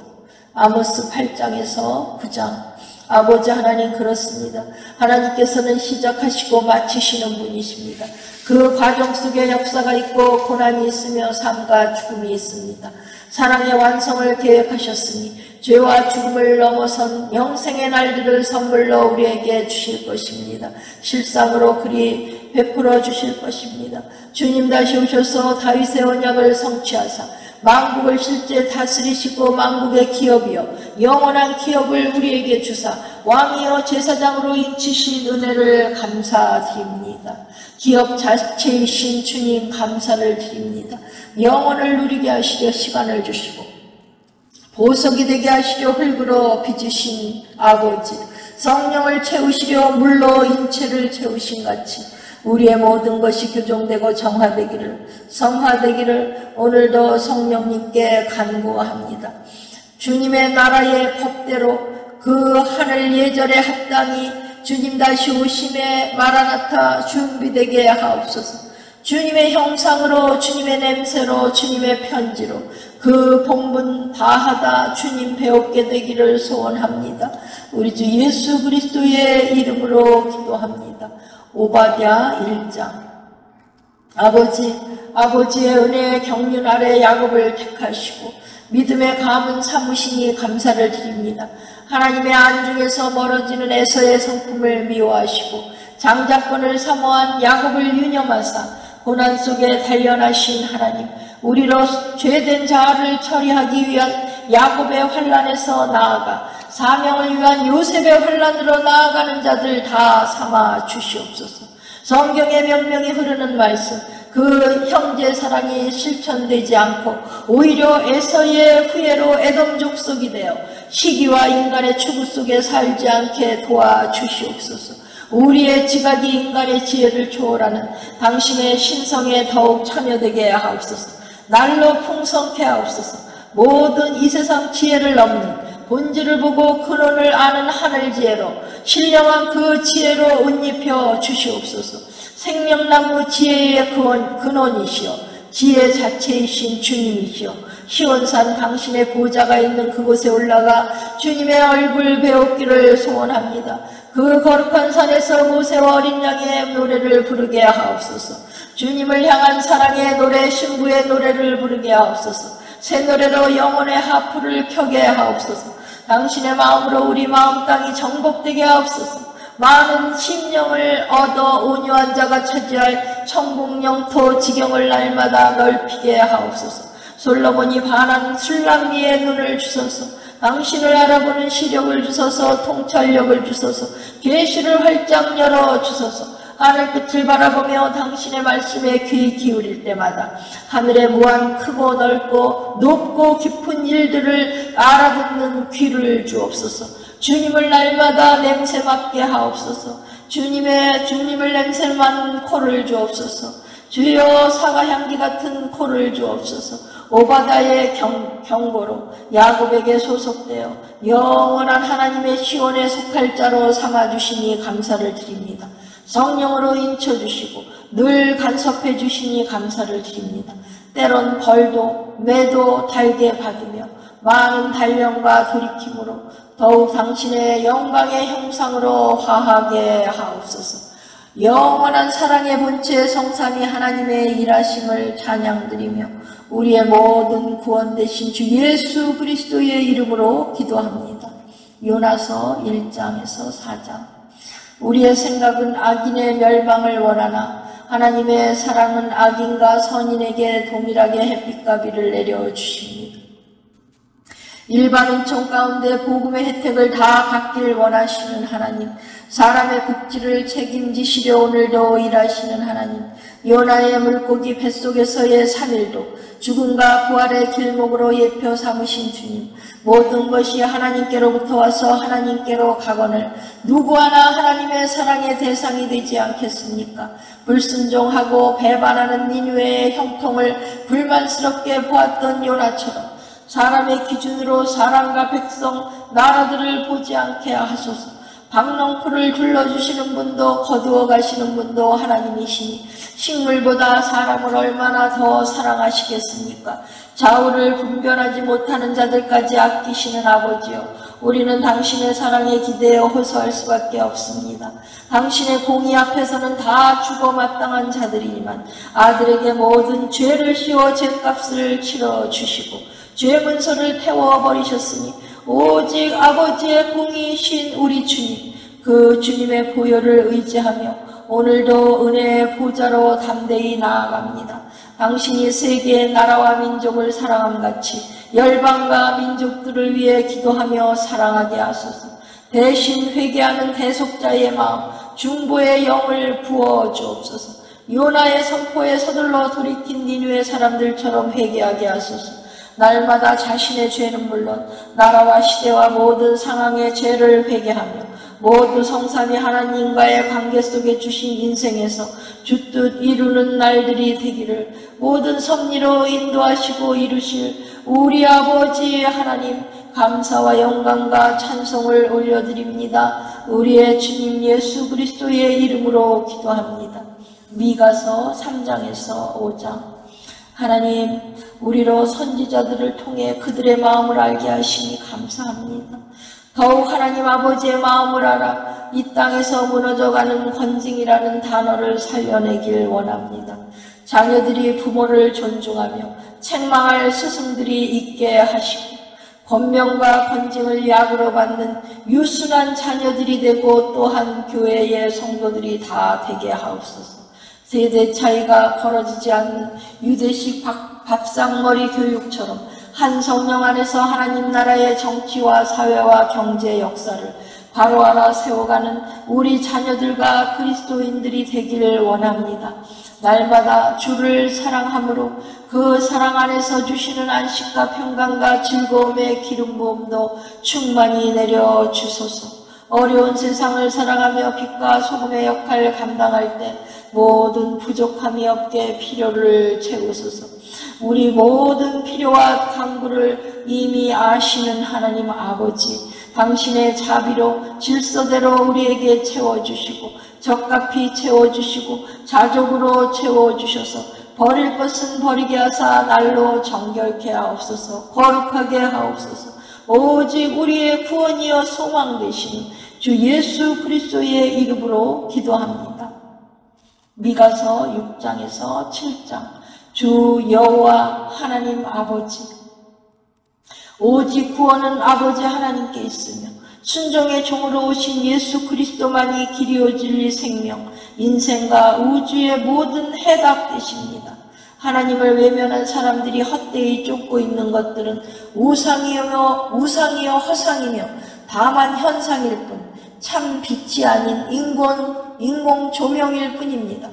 아모스 8장에서 9장. 아버지 하나님, 그렇습니다. 하나님께서는 시작하시고 마치시는 분이십니다. 그 과정 속에 역사가 있고 고난이 있으며 삶과 죽음이 있습니다. 사랑의 완성을 계획하셨으니 죄와 죽음을 넘어선 영생의 날들을 선물로 우리에게 주실 것입니다. 실상으로 그리 베풀어 주실 것입니다. 주님 다시 오셔서 다윗의 언약을 성취하사 만국을 실제 다스리시고 만국의 기업이여 영원한 기업을 우리에게 주사 왕이여 제사장으로 인치신 은혜를 감사드립니다. 기업 자체이신 주님 감사를 드립니다. 영원을 누리게 하시려 시간을 주시고 보석이 되게 하시려 흙으로 빚으신 아버지, 성령을 채우시려 물로 인체를 채우신 같이 우리의 모든 것이 교정되고 정화되기를, 성화되기를 오늘도 성령님께 간구합니다. 주님의 나라의 법대로 그 하늘 예절의 합당이 주님 다시 오심에 마라나타 준비되게 하옵소서. 주님의 형상으로, 주님의 냄새로, 주님의 편지로 그 본분 다하다 주님 배웠게 되기를 소원합니다. 우리 주 예수 그리스도의 이름으로 기도합니다. 오바댜 1장. 아버지의 은혜의 경륜 아래 야곱을 택하시고 믿음의 감은 삼으시니 감사를 드립니다. 하나님의 안중에서 멀어지는 에서의 성품을 미워하시고 장자권을 사모한 야곱을 유념하사 고난 속에 단련하신 하나님, 우리로 죄된 자를 처리하기 위한 야곱의 환란에서 나아가 사명을 위한 요셉의 환란으로 나아가는 자들 다 삼아 주시옵소서. 성경의 명명이 흐르는 말씀, 그 형제 사랑이 실천되지 않고 오히려 에서의 후예로 에돔 족속이 되어 시기와 인간의 추구 속에 살지 않게 도와주시옵소서. 우리의 지각이 인간의 지혜를 초월하는 당신의 신성에 더욱 참여되게 하옵소서. 날로 풍성케 하옵소서. 모든 이 세상 지혜를 넘는 본질을 보고 근원을 아는 하늘 지혜로 신령한 그 지혜로 옷 입혀 주시옵소서. 생명나무 지혜의 근원이시여 지혜 자체이신 주님이시여 시온산 당신의 보좌가 있는 그곳에 올라가 주님의 얼굴 배웠기를 소원합니다. 그 거룩한 산에서 모세와 어린 양의 노래를 부르게 하옵소서. 주님을 향한 사랑의 노래, 신부의 노래를 부르게 하옵소서. 새 노래로 영혼의 하프를 켜게 하옵소서. 당신의 마음으로 우리 마음 땅이 정복되게 하옵소서. 많은 심령을 얻어 온유한 자가 차지할 천국 영토 지경을 날마다 넓히게 하옵소서. 솔로몬이 반한 술람미의 눈을 주소서. 당신을 알아보는 시력을 주소서. 통찰력을 주소서. 계시를 활짝 열어 주소서. 하늘 끝을 바라보며 당신의 말씀에 귀 기울일 때마다 하늘의 무한 크고 넓고 높고 깊은 일들을 알아듣는 귀를 주옵소서. 주님을 날마다 냄새 맡게 하옵소서. 주님을 냄새 맡는 코를 주옵소서. 주여 사과향기 같은 코를 주옵소서. 오바다의 경고로 야곱에게 소속되어 영원한 하나님의 시온에 속할 자로 삼아주시니 감사를 드립니다. 성령으로 인쳐주시고 늘 간섭해 주시니 감사를 드립니다. 때론 벌도 매도 달게 받으며 많은 단련과 돌이킴으로 더욱 당신의 영광의 형상으로 화하게 하옵소서. 영원한 사랑의 본체 성삼위 하나님의 일하심을 찬양드리며 우리의 모든 구원 되신 주 예수 그리스도의 이름으로 기도합니다. 요나서 1장에서 4장. 우리의 생각은 악인의 멸망을 원하나 하나님의 사랑은 악인과 선인에게 동일하게 햇빛과 비를 내려주십니다. 일반 은총 가운데 복음의 혜택을 다 받길 원하시는 하나님, 사람의 복지를 책임지시려 오늘도 일하시는 하나님, 요나의 물고기 뱃속에서의 3일도 죽음과 부활의 길목으로 예표 삼으신 주님, 모든 것이 하나님께로부터 와서 하나님께로 가거늘 누구 하나 하나님의 사랑의 대상이 되지 않겠습니까? 불순종하고 배반하는 니느웨의 형통을 불만스럽게 보았던 요나처럼 사람의 기준으로 사람과 백성, 나라들을 보지 않게 하소서. 박넝쿨을 둘러주시는 분도 거두어 가시는 분도 하나님이시니 식물보다 사람을 얼마나 더 사랑하시겠습니까? 좌우를 분별하지 못하는 자들까지 아끼시는 아버지요, 우리는 당신의 사랑에 기대어 호소할 수밖에 없습니다. 당신의 공의 앞에서는 다 죽어 마땅한 자들이지만 아들에게 모든 죄를 씌워 죄값을 치러주시고 죄 문서를 태워버리셨으니 오직 아버지의 공의이신 우리 주님, 그 주님의 보혈을 의지하며 오늘도 은혜의 보좌로 담대히 나아갑니다. 당신이 세계의 나라와 민족을 사랑함같이 열방과 민족들을 위해 기도하며 사랑하게 하소서. 대신 회개하는 대속자의 마음, 중보의 영을 부어주옵소서. 요나의 선포에 서둘러 돌이킨 니느웨 사람들처럼 회개하게 하소서. 날마다 자신의 죄는 물론 나라와 시대와 모든 상황의 죄를 회개하며 모두 성삼위 하나님과의 관계 속에 주신 인생에서 주뜻 이루는 날들이 되기를 모든 섭리로 인도하시고 이루실 우리 아버지 하나님, 감사와 영광과 찬송을 올려드립니다. 우리의 주님 예수 그리스도의 이름으로 기도합니다. 미가서 3장에서 5장. 하나님, 우리로 선지자들을 통해 그들의 마음을 알게 하시니 감사합니다. 더욱 하나님 아버지의 마음을 알아 이 땅에서 무너져가는 건징이라는 단어를 살려내길 원합니다. 자녀들이 부모를 존중하며 책망할 스승들이 있게 하시고 권명과 건징을 약으로 받는 유순한 자녀들이 되고 또한 교회의 성도들이 다 되게 하옵소서. 세대 차이가 벌어지지 않는 유대식 밥상머리 교육처럼 한 성령 안에서 하나님 나라의 정치와 사회와 경제 역사를 바로알아 세워가는 우리 자녀들과 그리스도인들이 되기를 원합니다. 날마다 주를 사랑함으로 그 사랑 안에서 주시는 안식과 평강과 즐거움의 기름 부음도 충만히 내려주소서. 어려운 세상을 사랑하며 빛과 소금의 역할을 감당할 때 모든 부족함이 없게 필요를 채우소서. 우리 모든 필요와 간구를 이미 아시는 하나님 아버지, 당신의 자비로 질서대로 우리에게 채워주시고 적합히 채워주시고 자족으로 채워주셔서 버릴 것은 버리게 하사 날로 정결케 하옵소서. 거룩하게 하옵소서. 오직 우리의 구원이여 소망 되시는 주 예수 그리스도의 이름으로 기도합니다. 미가서 6장에서 7장. 주 여호와 하나님 아버지, 오직 구원은 아버지 하나님께 있으며 순종의 종으로 오신 예수 그리스도만이 길이요 진리 생명 인생과 우주의 모든 해답 되십니다. 하나님을 외면한 사람들이 헛되이 쫓고 있는 것들은 우상이요 허상이며 다만 현상일 뿐 참 빛이 아닌 인공 조명일 뿐입니다.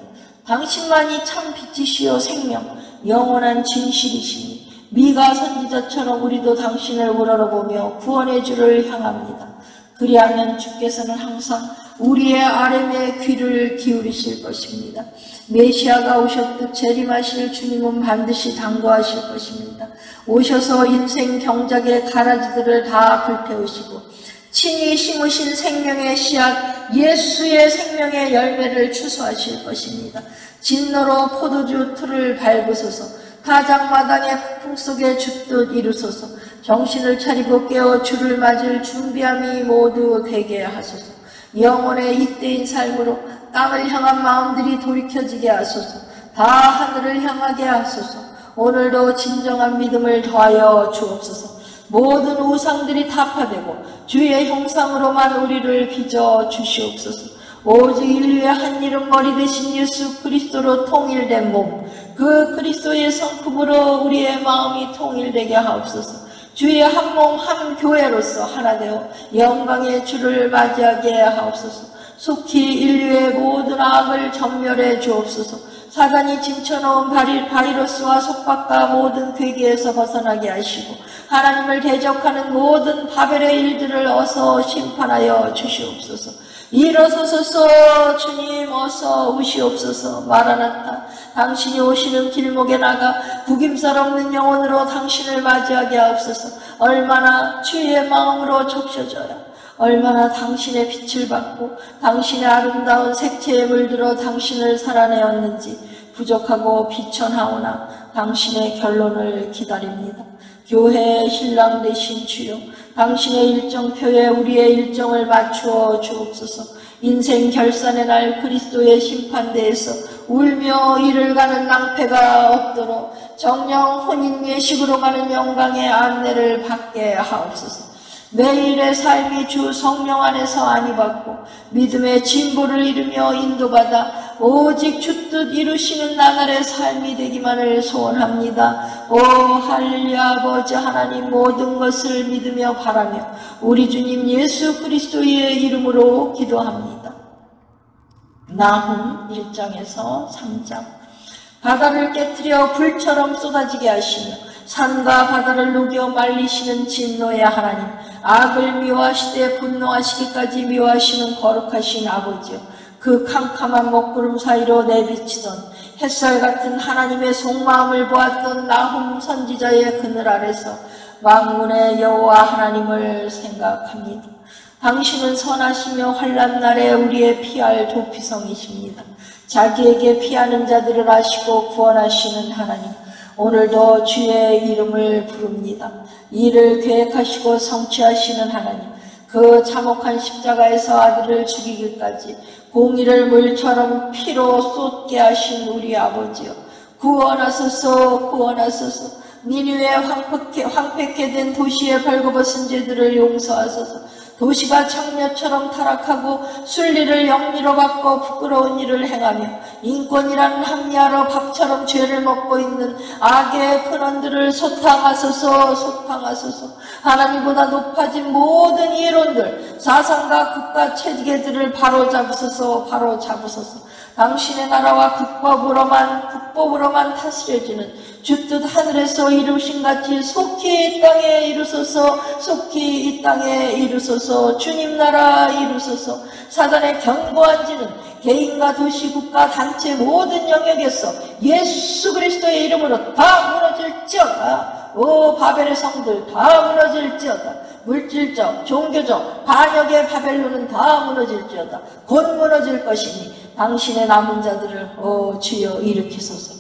당신만이 참 빛이시요 생명, 영원한 진실이시니 미가 선지자처럼 우리도 당신을 우러러보며 구원의 주를 향합니다. 그리하면 주께서는 항상 우리의 아뢰에 귀를 기울이실 것입니다. 메시아가 오셨듯 재림하실 주님은 반드시 당도하실 것입니다. 오셔서 인생 경작의 가라지들을 다 불태우시고 친히 심으신 생명의 씨앗 예수의 생명의 열매를 추수하실 것입니다. 진노로 포도주 틀을 밟으소서. 타작마당의 폭풍 속에 줍듯 이루소서. 정신을 차리고 깨어 주를 맞을 준비함이 모두 되게 하소서. 영혼의 잇대인 삶으로 땅을 향한 마음들이 돌이켜지게 하소서. 다 하늘을 향하게 하소서. 오늘도 진정한 믿음을 더하여 주옵소서. 모든 우상들이 타파되고 주의 형상으로만 우리를 빚어 주시옵소서. 오직 인류의 한 이름 머리 대신 예수 그리스도로 통일된 몸, 그 그리스도의 성품으로 우리의 마음이 통일되게 하옵소서. 주의 한 몸 한 교회로서 하나 되어 영광의 주를 맞이하게 하옵소서. 속히 인류의 모든 악을 전멸해 주옵소서. 사단이 짐쳐놓은 바이러스와 속박과 모든 괴계에서 벗어나게 하시고 하나님을 대적하는 모든 바벨의 일들을 어서 심판하여 주시옵소서. 일어서소서. 주님 어서 오시옵소서. 마라나타. 당신이 오시는 길목에 나가 구김살 없는 영혼으로 당신을 맞이하게 하옵소서. 얼마나 주의 마음으로 적셔져야 얼마나 당신의 빛을 받고 당신의 아름다운 색채에 물들어 당신을 살아내었는지 부족하고 비천하오나 당신의 결론을 기다립니다. 교회의 신랑 되신 주여, 당신의 일정표에 우리의 일정을 맞추어 주옵소서. 인생 결산의 날 그리스도의 심판대에서 울며 이를 가는 낭패가 없도록 정령 혼인 예식으로 가는 영광의 안내를 받게 하옵소서. 매일의 삶이 주 성령 안에서 안위받고 믿음의 진보를 이루며 인도받아 오직 주 뜻 이루시는 나날의 삶이 되기만을 소원합니다. 오 할렐루야. 아버지 하나님, 모든 것을 믿으며 바라며 우리 주님 예수 그리스도의 이름으로 기도합니다. 나훔 1장에서 3장. 바다를 깨뜨려 불처럼 쏟아지게 하시며 산과 바다를 녹여 말리시는 진노의 하나님, 악을 미워하시되 분노하시기까지 미워하시는 거룩하신 아버지여, 그 캄캄한 먹구름 사이로 내비치던 햇살 같은 하나님의 속마음을 보았던 나훔 선지자의 그늘 아래서 만군의 여호와 하나님을 생각합니다. 당신은 선하시며 환난 날에 우리의 피할 도피성이십니다. 자기에게 피하는 자들을 아시고 구원하시는 하나님, 오늘도 주의 이름을 부릅니다. 이를 계획하시고 성취하시는 하나님, 그 참혹한 십자가에서 아들을 죽이기까지 공의를 물처럼 피로 쏟게 하신 우리 아버지여, 구원하소서. 구원하소서. 니느웨 황폐케 된 도시의 벌거벗은 죄들을 용서하소서. 도시가 창녀처럼 타락하고 순리를 영리로 바꿔 부끄러운 일을 행하며 인권이라는 합리화로 밥처럼 죄를 먹고 있는 악의 근원들을 소탕하소서. 소탕하소서. 하나님보다 높아진 모든 이론들, 사상과 국가 체계들을 바로잡으소서. 바로잡으소서. 당신의 나라와 국법으로만 다스려지는 주 뜻 하늘에서 이루신 같이 속히 이 땅에 이루소서. 속히 이 땅에 이루소서. 주님 나라 이루소서. 사단의 견고한 지는 개인과 도시, 국가, 단체 모든 영역에서 예수 그리스도의 이름으로 다 무너질지어다. 오 바벨의 성들 다 무너질지어다. 물질적, 종교적, 반역의 바벨론은 다 무너질지어다. 곧 무너질 것이니 당신의 남은 자들을 주여 일으키소서.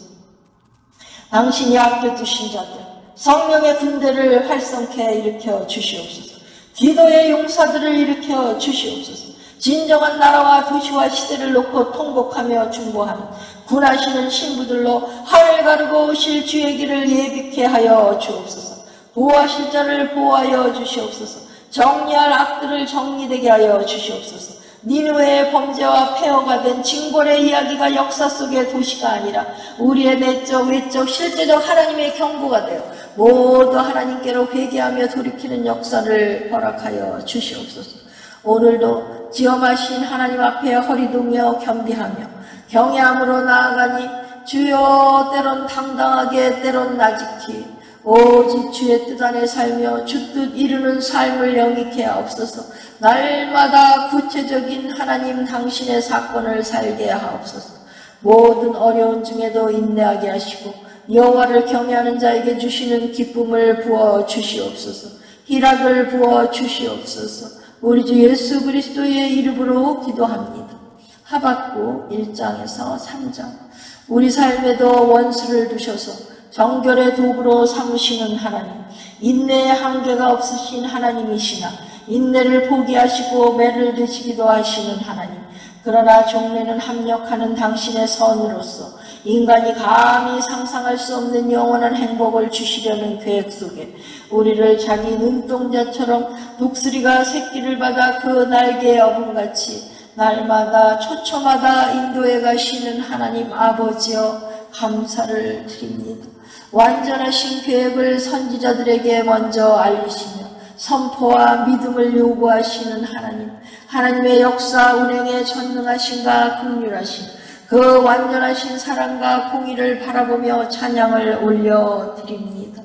당신이 아껴두신 자들, 성령의 군대를 활성케 일으켜 주시옵소서. 기도의 용사들을 일으켜 주시옵소서. 진정한 나라와 도시와 시대를 놓고 통곡하며 중보하는 군하시는 신부들로 하늘 가르고 오실 주의 길을 예비케 하여 주옵소서. 보호하실 자를 보호하여 주시옵소서. 정리할 악들을 정리되게 하여 주시옵소서. 니느웨의 범죄와 폐허가 된 징벌의 이야기가 역사 속의 도시가 아니라 우리의 내적, 외적, 실제적 하나님의 경고가 되어 모두 하나님께로 회개하며 돌이키는 역사를 허락하여 주시옵소서. 오늘도 지엄하신 하나님 앞에 허리동여 겸비하며 경외함으로 나아가니 주여 때론 당당하게 때론 나직히 오직 주의 뜻 안에 살며 주 뜻 이루는 삶을 영위케 하옵소서. 날마다 구체적인 하나님 당신의 사건을 살게 하옵소서. 모든 어려운 중에도 인내하게 하시고 여호와를 경외하는 자에게 주시는 기쁨을 부어 주시옵소서. 희락을 부어 주시옵소서. 우리 주 예수 그리스도의 이름으로 기도합니다. 하박국 1장에서 3장. 우리 삶에도 원수를 두셔서 정결의 도구로 삼으시는 하나님, 인내의 한계가 없으신 하나님이시나 인내를 포기하시고 매를 드시기도 하시는 하나님, 그러나 종래는 합력하는 당신의 선으로서 인간이 감히 상상할 수 없는 영원한 행복을 주시려는 계획 속에 우리를 자기 눈동자처럼 독수리가 새끼를 받아 그 날개에 어분같이 날마다 초초마다 인도해 가시는 하나님 아버지여 감사를 드립니다. 완전하신 계획을 선지자들에게 먼저 알리시며 선포와 믿음을 요구하시는 하나님, 하나님의 역사 운행에 전능하신가 긍휼하신 그 완전하신 사랑과 공의를 바라보며 찬양을 올려드립니다.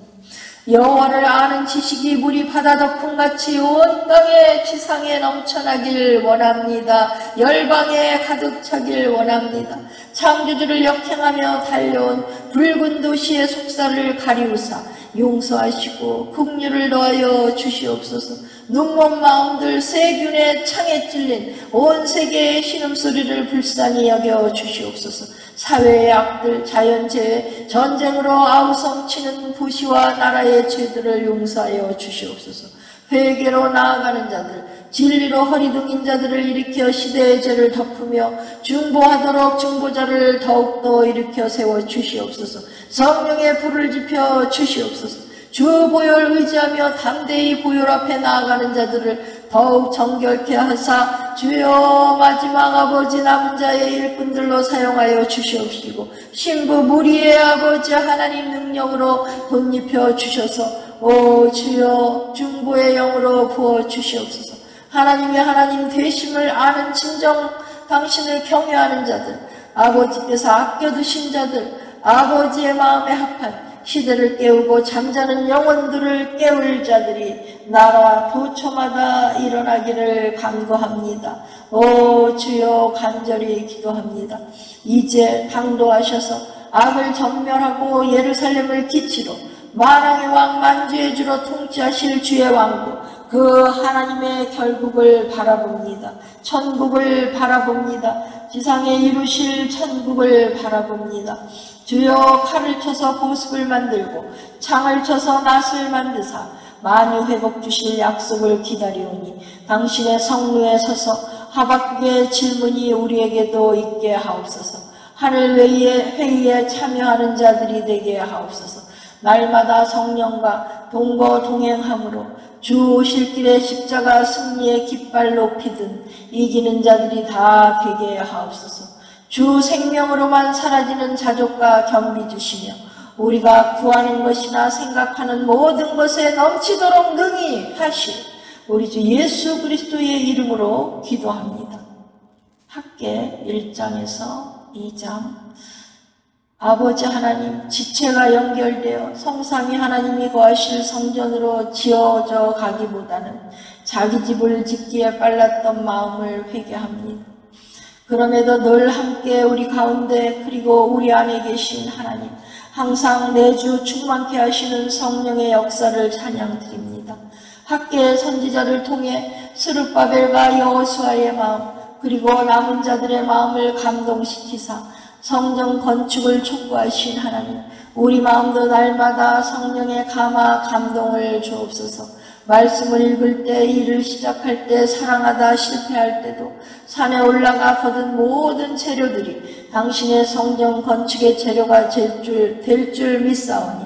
여호와를 아는 지식이 물이 바다 덮음같이 온 땅의 지상에 넘쳐나길 원합니다. 열방에 가득 차길 원합니다. 창조주를 역행하며 달려온 붉은 도시의 속살을 가리우사 용서하시고 긍휼을 더하여 주시옵소서. 눈먼 마음들 세균의 창에 찔린 온 세계의 신음소리를 불쌍히 여겨 주시옵소서. 사회의 악들, 자연재해, 전쟁으로 아우성치는 도시와 나라의 죄들을 용서하여 주시옵소서. 회개로 나아가는 자들, 진리로 허리둥인 자들을 일으켜 시대의 죄를 덮으며 중보하도록 중보자를 더욱더 일으켜 세워 주시옵소서. 성령의 불을 지펴 주시옵소서. 주 보혈 의지하며 담대히 보혈 앞에 나아가는 자들을 더욱 정결케 하사 주여 마지막 아버지 남은 자의 일꾼들로 사용하여 주시옵시고 신부 무리의 아버지 하나님 능력으로 덧입혀 주셔서 오 주여 중보의 영으로 부어 주시옵소서. 하나님의 하나님 되심을 아는 진정 당신을 경외하는 자들, 아버지께서 아껴두신 자들, 아버지의 마음에 합한 시대를 깨우고 잠자는 영혼들을 깨울 자들이 나라 도처마다 일어나기를 간구합니다. 오 주여 간절히 기도합니다. 이제 당도하셔서 악을 전멸하고 예루살렘을 기치로 만왕의 왕 만주의 주로 통치하실 주의 왕국 그 하나님의 결국을 바라봅니다. 천국을 바라봅니다. 지상에 이루실 천국을 바라봅니다. 주여 칼을 쳐서 보습을 만들고 창을 쳐서 낫을 만드사 만유 회복 주실 약속을 기다리오니 당신의 성루에 서서 하박국의 질문이 우리에게도 있게 하옵소서. 하늘 회의에 참여하는 자들이 되게 하옵소서. 날마다 성령과 동거 동행함으로 주 오실 길에 십자가 승리의 깃발 높이든 이기는 자들이 다 되게 하옵소서. 주 생명으로만 사라지는 자족과 겸비 주시며 우리가 구하는 것이나 생각하는 모든 것에 넘치도록 능히 하실 우리 주 예수 그리스도의 이름으로 기도합니다. 학개 1장에서 2장. 아버지 하나님, 지체가 연결되어 성삼위 하나님이 거하실 성전으로 지어져 가기보다는 자기 집을 짓기에 빨랐던 마음을 회개합니다. 그럼에도 늘 함께 우리 가운데 그리고 우리 안에 계신 하나님, 항상 내주 충만케 하시는 성령의 역사를 찬양드립니다. 학개의 선지자를 통해 스룹바벨과 여호수아의 마음 그리고 남은 자들의 마음을 감동시키사 성전 건축을 촉구하신 하나님, 우리 마음도 날마다 성령의 감화 감동을 주옵소서. 말씀을 읽을 때, 일을 시작할 때, 사랑하다 실패할 때도 산에 올라가 거둔 모든 재료들이 당신의 성전 건축의 재료가 될 줄 믿사오니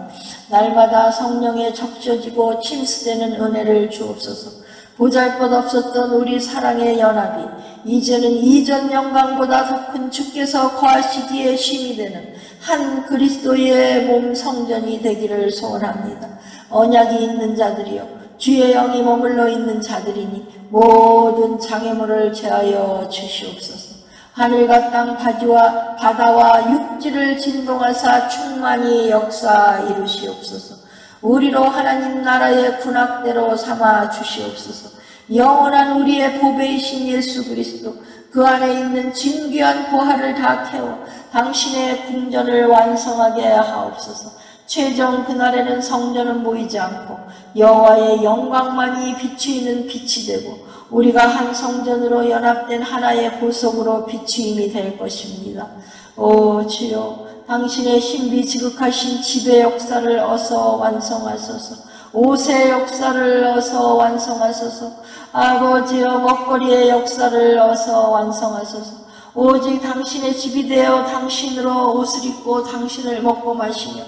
날마다 성령에 적셔지고 침수되는 은혜를 주옵소서. 보잘것없었던 우리 사랑의 연합이 이제는 이전 영광보다 더 큰 주께서 거하시기에 쉼이 되는 한 그리스도의 몸 성전이 되기를 소원합니다. 언약이 있는 자들이요 주의 영이 머물러 있는 자들이니 모든 장애물을 제하여 주시옵소서. 하늘과 땅 바다와 육지를 진동하사 충만히 역사 이루시옵소서. 우리로 하나님 나라의 군악대로 삼아 주시옵소서. 영원한 우리의 보배이신 예수 그리스도 그 안에 있는 진귀한 보화를 다 태워 당신의 궁전을 완성하게 하옵소서. 최종 그날에는 성전은 보이지 않고 여호와의 영광만이 비추이는 빛이 되고 우리가 한 성전으로 연합된 하나의 보석으로 비추임이 될 것입니다. 오 주여, 당신의 신비 지극하신 지배 역사를 어서 완성하소서. 옷의 역사를 어서 완성하소서. 아버지여, 먹거리의 역사를 어서 완성하소서. 오직 당신의 집이 되어 당신으로 옷을 입고 당신을 먹고 마시며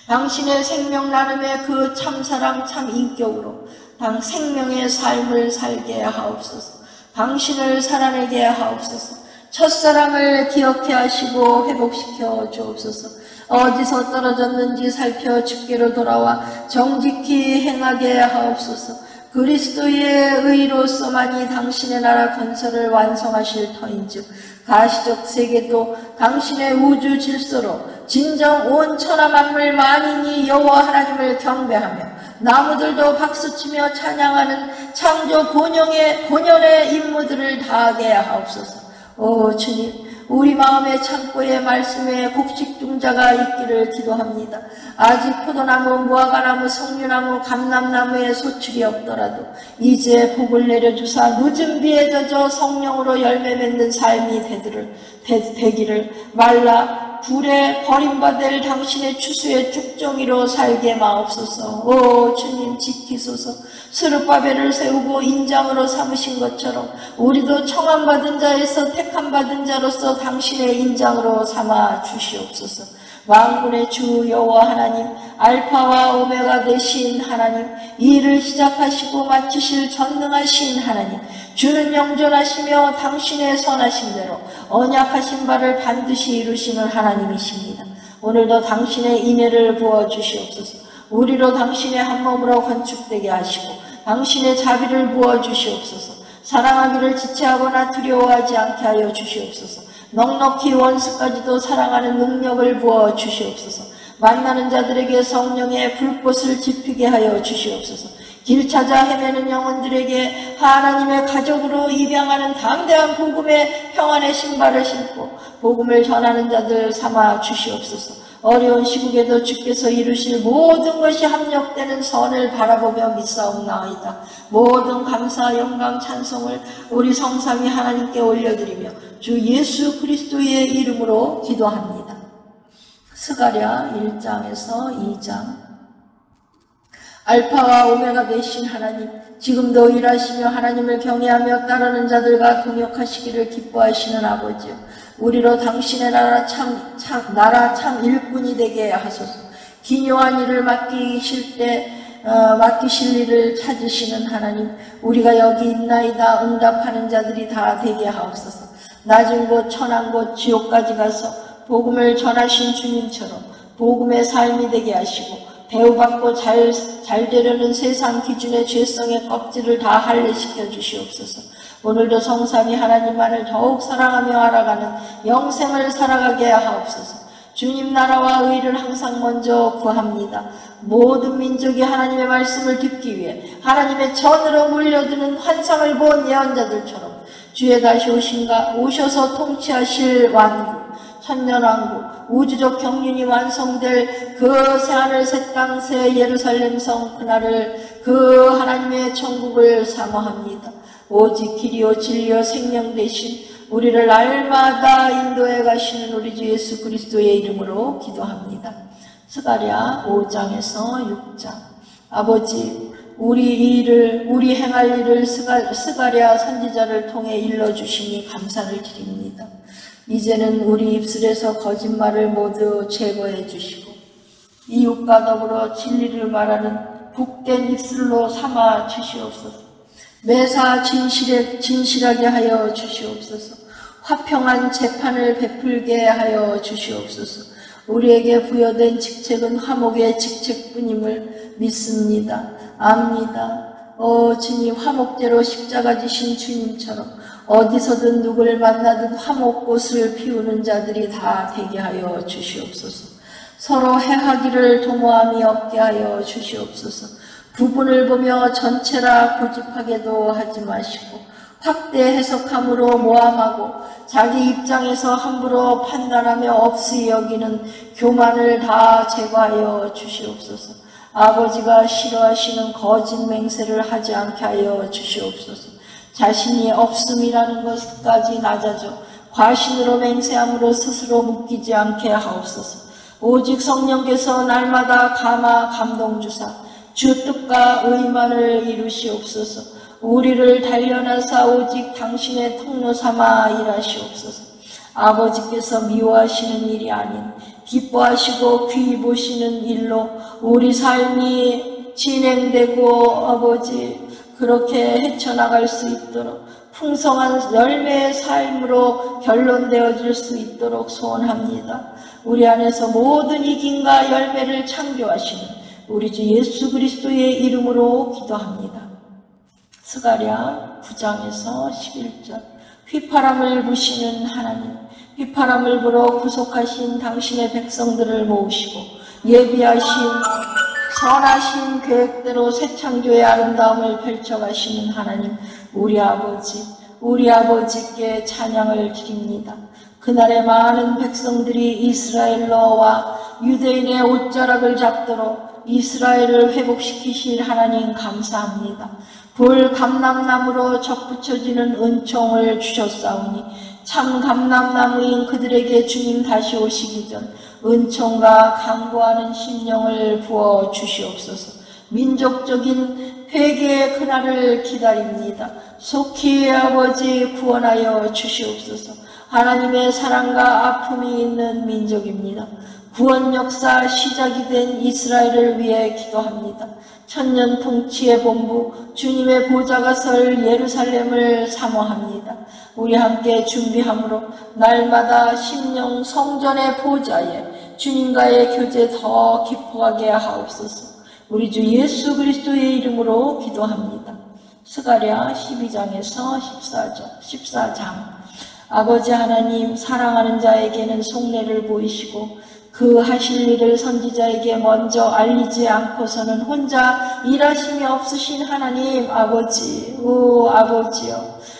당신의 생명 나눔의 그 참사랑 참 인격으로 생명의 삶을 살게 하옵소서. 당신을 살아내게 하옵소서. 첫사랑을 기억해 하시고 회복시켜 주옵소서. 어디서 떨어졌는지 살펴 주께로 돌아와 정직히 행하게 하옵소서. 그리스도의 의로서만이 당신의 나라 건설을 완성하실 터인즉 가시적 세계도 당신의 우주 질서로 진정 온 천하 만물 만인이 여호와 하나님을 경배하며 나무들도 박수치며 찬양하는 창조 본연의 임무들을 다하게 하옵소서. 오 주님, 우리 마음의 창고에 말씀의 곡식중자가 있기를 기도합니다. 아직 포도나무, 무화과나무, 석류나무, 감람나무에 소출이 없더라도 이제 복을 내려주사 늦은 비에 젖어 성령으로 열매 맺는 삶이 되기를 말라 불에 버림받을 당신의 추수의 쭉정이로 살게 마옵소서. 오 주님, 지키소서. 스룹바벨을 세우고 인장으로 삼으신 것처럼 우리도 청함받은 자에서 택함받은 자로서 당신의 인장으로 삼아 주시옵소서. 만군의 주 여호와 하나님, 알파와 오메가 되신 하나님, 일을 시작하시고 마치실 전능하신 하나님, 주는 영존하시며 당신의 선하심대로 언약하신 바를 반드시 이루시는 하나님이십니다. 오늘도 당신의 인애를 부어주시옵소서. 우리로 당신의 한 몸으로 건축되게 하시고 당신의 자비를 부어주시옵소서. 사랑하기를 지체하거나 두려워하지 않게 하여 주시옵소서. 넉넉히 원수까지도 사랑하는 능력을 부어주시옵소서. 만나는 자들에게 성령의 불꽃을 지피게 하여 주시옵소서. 길 찾아 헤매는 영혼들에게 하나님의 가족으로 입양하는 담대한 복음의 평안의 신발을 신고 복음을 전하는 자들 삼아 주시옵소서. 어려운 시국에도 주께서 이루실 모든 것이 합력되는 선을 바라보며 믿사옵나이다. 모든 감사, 영광, 찬송을 우리 성삼위 하나님께 올려드리며 주 예수 그리스도의 이름으로 기도합니다. 스가랴 1장에서 2장. 알파와 오메가 되신 하나님, 지금도 일하시며 하나님을 경외하며 따르는 자들과 동역하시기를 기뻐하시는 아버지요, 우리로 당신의 나라 참 일꾼이 되게 하소서. 기묘한 일을 맡기실 일을 찾으시는 하나님, 우리가 여기 있나이다 응답하는 자들이 다 되게 하옵소서. 낮은 곳 천한 곳 지옥까지 가서 복음을 전하신 주님처럼 복음의 삶이 되게 하시고 대우받고 잘 되려는 세상 기준의 죄성의 껍질을 다 할례시켜 주시옵소서. 오늘도 성삼위 하나님만을 더욱 사랑하며 알아가는 영생을 살아가게 하옵소서. 주님 나라와 의를 항상 먼저 구합니다. 모든 민족이 하나님의 말씀을 듣기 위해 하나님의 전으로 몰려드는 환상을 본 예언자들처럼 주의 다시 오셔서 통치하실 왕국, 천년왕국, 우주적 경륜이 완성될 그 새하늘 새 땅 새 예루살렘 성 그날을 그 하나님의 천국을 사모합니다. 오직 길이요 진리요 생명 되신 우리를 날마다 인도해 가시는 우리 주 예수 그리스도의 이름으로 기도합니다. 스가랴 5장에서 6장. 아버지, 우리 행할 일을 스가랴 선지자를 통해 일러주시니 감사를 드립니다. 이제는 우리 입술에서 거짓말을 모두 제거해 주시고 이웃과 더불어 진리를 말하는 복된 입술로 삼아 주시옵소서. 매사 진실하게 하여 주시옵소서. 화평한 재판을 베풀게 하여 주시옵소서. 우리에게 부여된 직책은 화목의 직책뿐임을 믿습니다. 압니다. 주님, 화목제로 십자가 지신 주님처럼 어디서든 누구를 만나든 화목꽃을 피우는 자들이 다 되게 하여 주시옵소서. 서로 해하기를 도모함이 없게 하여 주시옵소서. 부분을 보며 전체라 고집하게도 하지 마시고 확대 해석함으로 모함하고 자기 입장에서 함부로 판단하며 없이 여기는 교만을 다 제거하여 주시옵소서. 아버지가 싫어하시는 거짓 맹세를 하지 않게 하여 주시옵소서. 자신이 없음이라는 것까지 낮아져 과신으로 맹세함으로 스스로 묶이지 않게 하옵소서. 오직 성령께서 날마다 감동 주사 주 뜻과 의만을 이루시옵소서. 우리를 단련하사 오직 당신의 통로 삼아 일하시옵소서. 아버지께서 미워하시는 일이 아닌 기뻐하시고 귀히 보시는 일로 우리 삶이 진행되고 아버지 그렇게 헤쳐나갈 수 있도록 풍성한 열매의 삶으로 결론되어질 수 있도록 소원합니다. 우리 안에서 모든 이김과 열매를 창조하시는 우리 주 예수 그리스도의 이름으로 기도합니다. 스가랴 9장에서 11절. 휘파람을 부시는 하나님, 휘파람을 불어 구속하신 당신의 백성들을 모으시고 예비하신 선하신 계획대로 새 창조의 아름다움을 펼쳐가시는 하나님, 우리 아버지께 찬양을 드립니다. 그날에 많은 백성들이 이스라엘러와 유대인의 옷자락을 잡도록 이스라엘을 회복시키실 하나님 감사합니다. 볼 감람나무로 접붙여지는 은총을 주셨사오니 참 감람나무인 그들에게 주님 다시 오시기 전 은총과 강구하는 심령을 부어 주시옵소서. 민족적인 회개의 그날을 기다립니다. 속히 아버지 구원하여 주시옵소서. 하나님의 사랑과 아픔이 있는 민족입니다. 구원 역사 시작이 된 이스라엘을 위해 기도합니다. 천년 통치의 본부 주님의 보좌가 설 예루살렘을 사모합니다. 우리 함께 준비함으로 날마다 심령 성전의 보좌에 주님과의 교제 더 깊어가게 하옵소서. 우리 주 예수 그리스도의 이름으로 기도합니다. 스가랴 12장에서 14장. 아버지 하나님, 사랑하는 자에게는 속내를 보이시고 그 하실 일을 선지자에게 먼저 알리지 않고서는 혼자 일하심이 없으신 하나님 아버지요,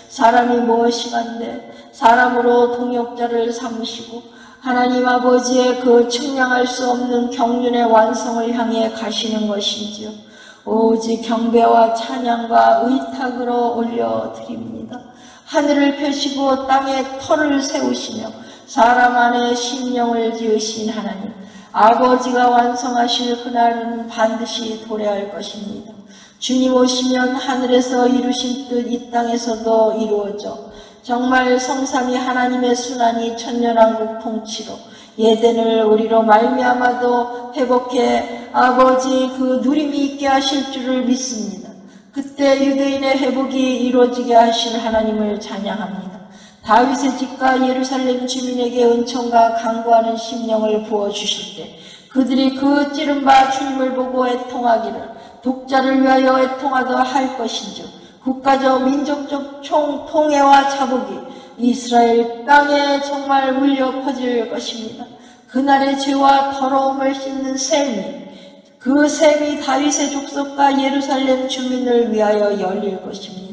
사람이 무엇이간데 사람으로 동역자를 삼으시고 하나님 아버지의 그 측량할 수 없는 경륜의 완성을 향해 가시는 것인지요. 오직 경배와 찬양과 의탁으로 올려드립니다. 하늘을 펴시고 땅에 터를 세우시며 사람 안에 심령을 지으신 하나님, 아버지가 완성하실 그날은 반드시 도래할 것입니다. 주님 오시면 하늘에서 이루신 뜻 이 땅에서도 이루어져 정말 성삼위 하나님의 순환이 천년왕국 통치로 예덴을 우리로 말미암아도 회복해 아버지 그 누림이 있게 하실 줄을 믿습니다. 그때 유대인의 회복이 이루어지게 하실 하나님을 찬양합니다. 다윗의 집과 예루살렘 주민에게 은총과 강구하는 심령을 부어주실 때 그들이 그 찌른 바 주님을 보고 애통하기를 독자를 위하여 애통하더 할 것인즉 국가적 민족적 통해와 자복이 이스라엘 땅에 정말 울려 퍼질 것입니다. 그날의 죄와 더러움을 씻는 셈이 그 셈이 다윗의 족속과 예루살렘 주민을 위하여 열릴 것입니다.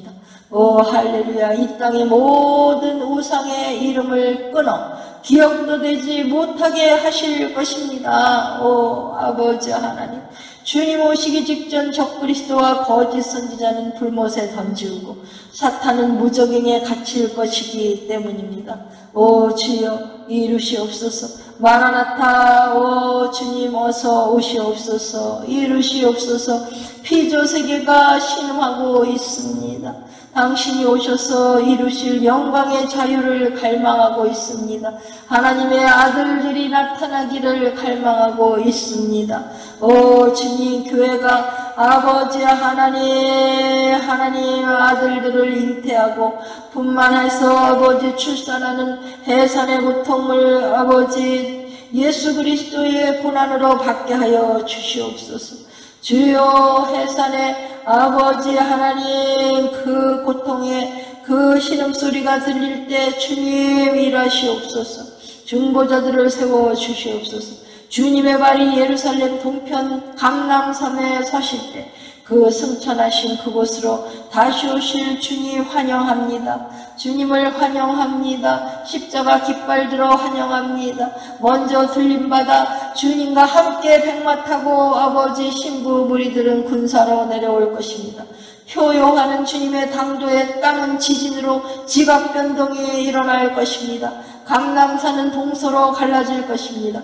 오 할렐루야. 이 땅의 모든 우상의 이름을 끊어 기억도 되지 못하게 하실 것입니다. 오 아버지 하나님, 주님 오시기 직전 적그리스도와 거짓 선지자는 불못에 던지우고 사탄은 무적행에 갇힐 것이기 때문입니다. 오 주여 이루시옵소서. 마라나타. 오 주님 어서 오시옵소서. 이루시옵소서. 피조세계가 신음하고 있습니다. 당신이 오셔서 이루실 영광의 자유를 갈망하고 있습니다. 하나님의 아들들이 나타나기를 갈망하고 있습니다. 오 주님, 교회가 아버지 하나님 아들들을 잉태하고 분만해서 아버지 출산하는 해산의 고통을 아버지 예수 그리스도의 고난으로 받게 하여 주시옵소서. 주여 해산의 아버지 하나님 그 고통의 그 신음소리가 들릴 때 주님 일하시옵소서. 중보자들을 세워 주시옵소서. 주님의 발이 예루살렘 동편 감람산에 서실 때 그 승천하신 그곳으로 다시 오실 주님 환영합니다. 주님을 환영합니다. 십자가 깃발 들어 환영합니다. 먼저 들림받아 주님과 함께 백마 타고 아버지 신부 무리들은 군사로 내려올 것입니다. 표효하는 주님의 당도에 땅은 지진으로 지각 변동이 일어날 것입니다. 감람산은 동서로 갈라질 것입니다.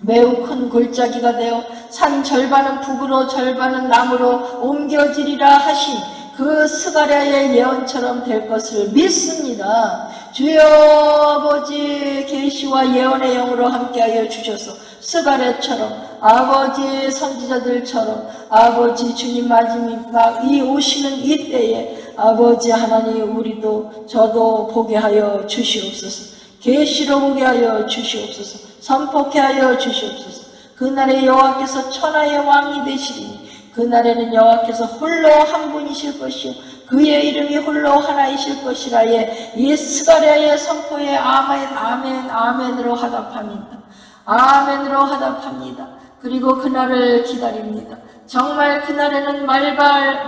매우 큰 골짜기가 되어 산 절반은 북으로 절반은 남으로 옮겨지리라 하신 그 스가랴의 예언처럼 될 것을 믿습니다. 주여 아버지 계시와 예언의 영으로 함께하여 주셔서 스가랴처럼 아버지 선지자들처럼 아버지 주님 마지막 이 오시는 이때에 아버지 하나님 우리도 저도 보게 하여 주시옵소서. 계시로 보게 하여 주시옵소서. 선포케 하여 주시옵소서. 그날에 여호와께서 천하의 왕이 되시리니 그날에는 여호와께서 홀로 한 분이실 것이요 그의 이름이 홀로 하나이실 것이라에 이 스가랴의 선포에 아멘으로 화답합니다. 아멘으로 화답합니다. 그리고 그날을 기다립니다. 정말 그날에는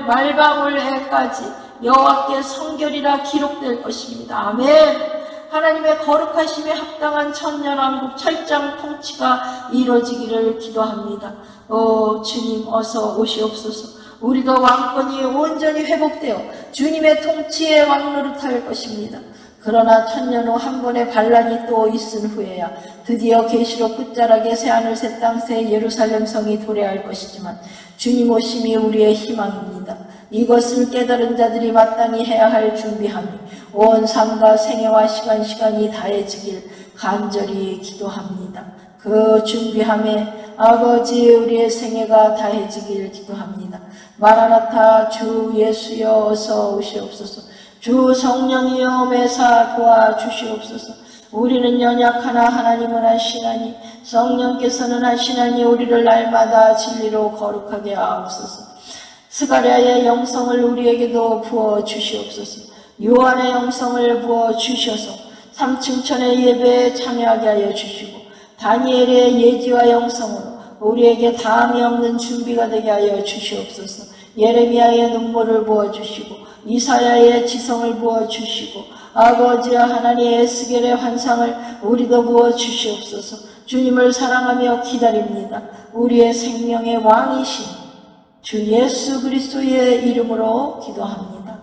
말방울에까지 여호와께 성결이라 기록될 것입니다. 아멘. 하나님의 거룩하심에 합당한 천년왕국 철장 통치가 이루어지기를 기도합니다. 주님 어서 오시옵소서. 우리도 왕권이 온전히 회복되어 주님의 통치에 왕노릇할 것입니다. 그러나 천년 후 한 번의 반란이 또 있은 후에야 드디어 계시록 끝자락에 새하늘 새 땅 새 예루살렘 성이 도래할 것이지만 주님 오심이 우리의 희망입니다. 이것을 깨달은 자들이 마땅히 해야 할 준비함이 온 삶과 생애와 시간이 다해지길 간절히 기도합니다. 그 준비함에 아버지 우리의 생애가 다해지길 기도합니다. 마라나타 주 예수여 어서 오시옵소서. 주 성령이여 매사 도와주시옵소서. 우리는 연약하나 하나님은 하시나니 성령께서는 하시나니 우리를 날마다 진리로 거룩하게 하옵소서. 스가랴의 영성을 우리에게도 부어주시옵소서. 요한의 영성을 부어주셔서 3층 천의 예배에 참여하게 하여 주시고 다니엘의 예지와 영성으로 우리에게 다함이 없는 준비가 되게 하여 주시옵소서. 예레미야의 눈물을 부어주시고 이사야의 지성을 부어주시고 아버지와 하나님의 에스겔의 환상을 우리도 부어주시옵소서. 주님을 사랑하며 기다립니다. 우리의 생명의 왕이신 주 예수 그리스도의 이름으로 기도합니다.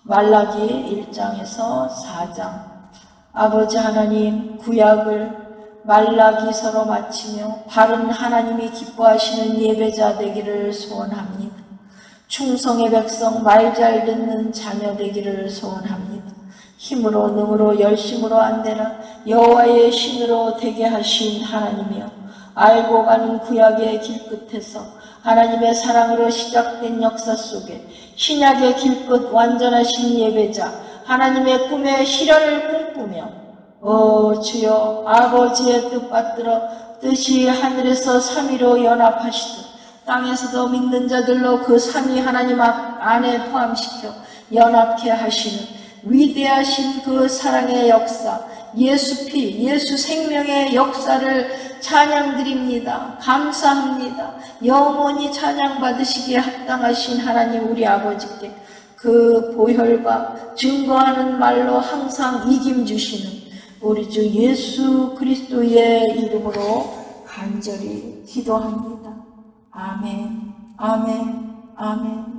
말라기 1장에서 4장. 아버지 하나님 구약을 말라기서로 마치며 바른 하나님이 기뻐하시는 예배자 되기를 소원합니다. 충성의 백성 말 잘 듣는 자녀 되기를 소원합니다. 힘으로 능으로 열심으로 안되나 여호와의 신으로 되게 하신 하나님이여 알고 가는 구약의 길끝에서 하나님의 사랑으로 시작된 역사 속에 신약의 길끝 완전하신 예배자 하나님의 꿈의 실현을 꿈꾸며 주여 아버지의 뜻 받들어 뜻이 하늘에서 삼위로 연합하시듯 땅에서도 믿는 자들로 그 삼위 하나님 안에 포함시켜 연합케 하시는 위대하신 그 사랑의 역사 예수 피, 예수 생명의 역사를 찬양드립니다. 감사합니다. 영원히 찬양받으시기에 합당하신 하나님 우리 아버지께 그 보혈과 증거하는 말로 항상 이김 주시는 우리 주 예수 그리스도의 이름으로 간절히 기도합니다. 아멘, 아멘, 아멘.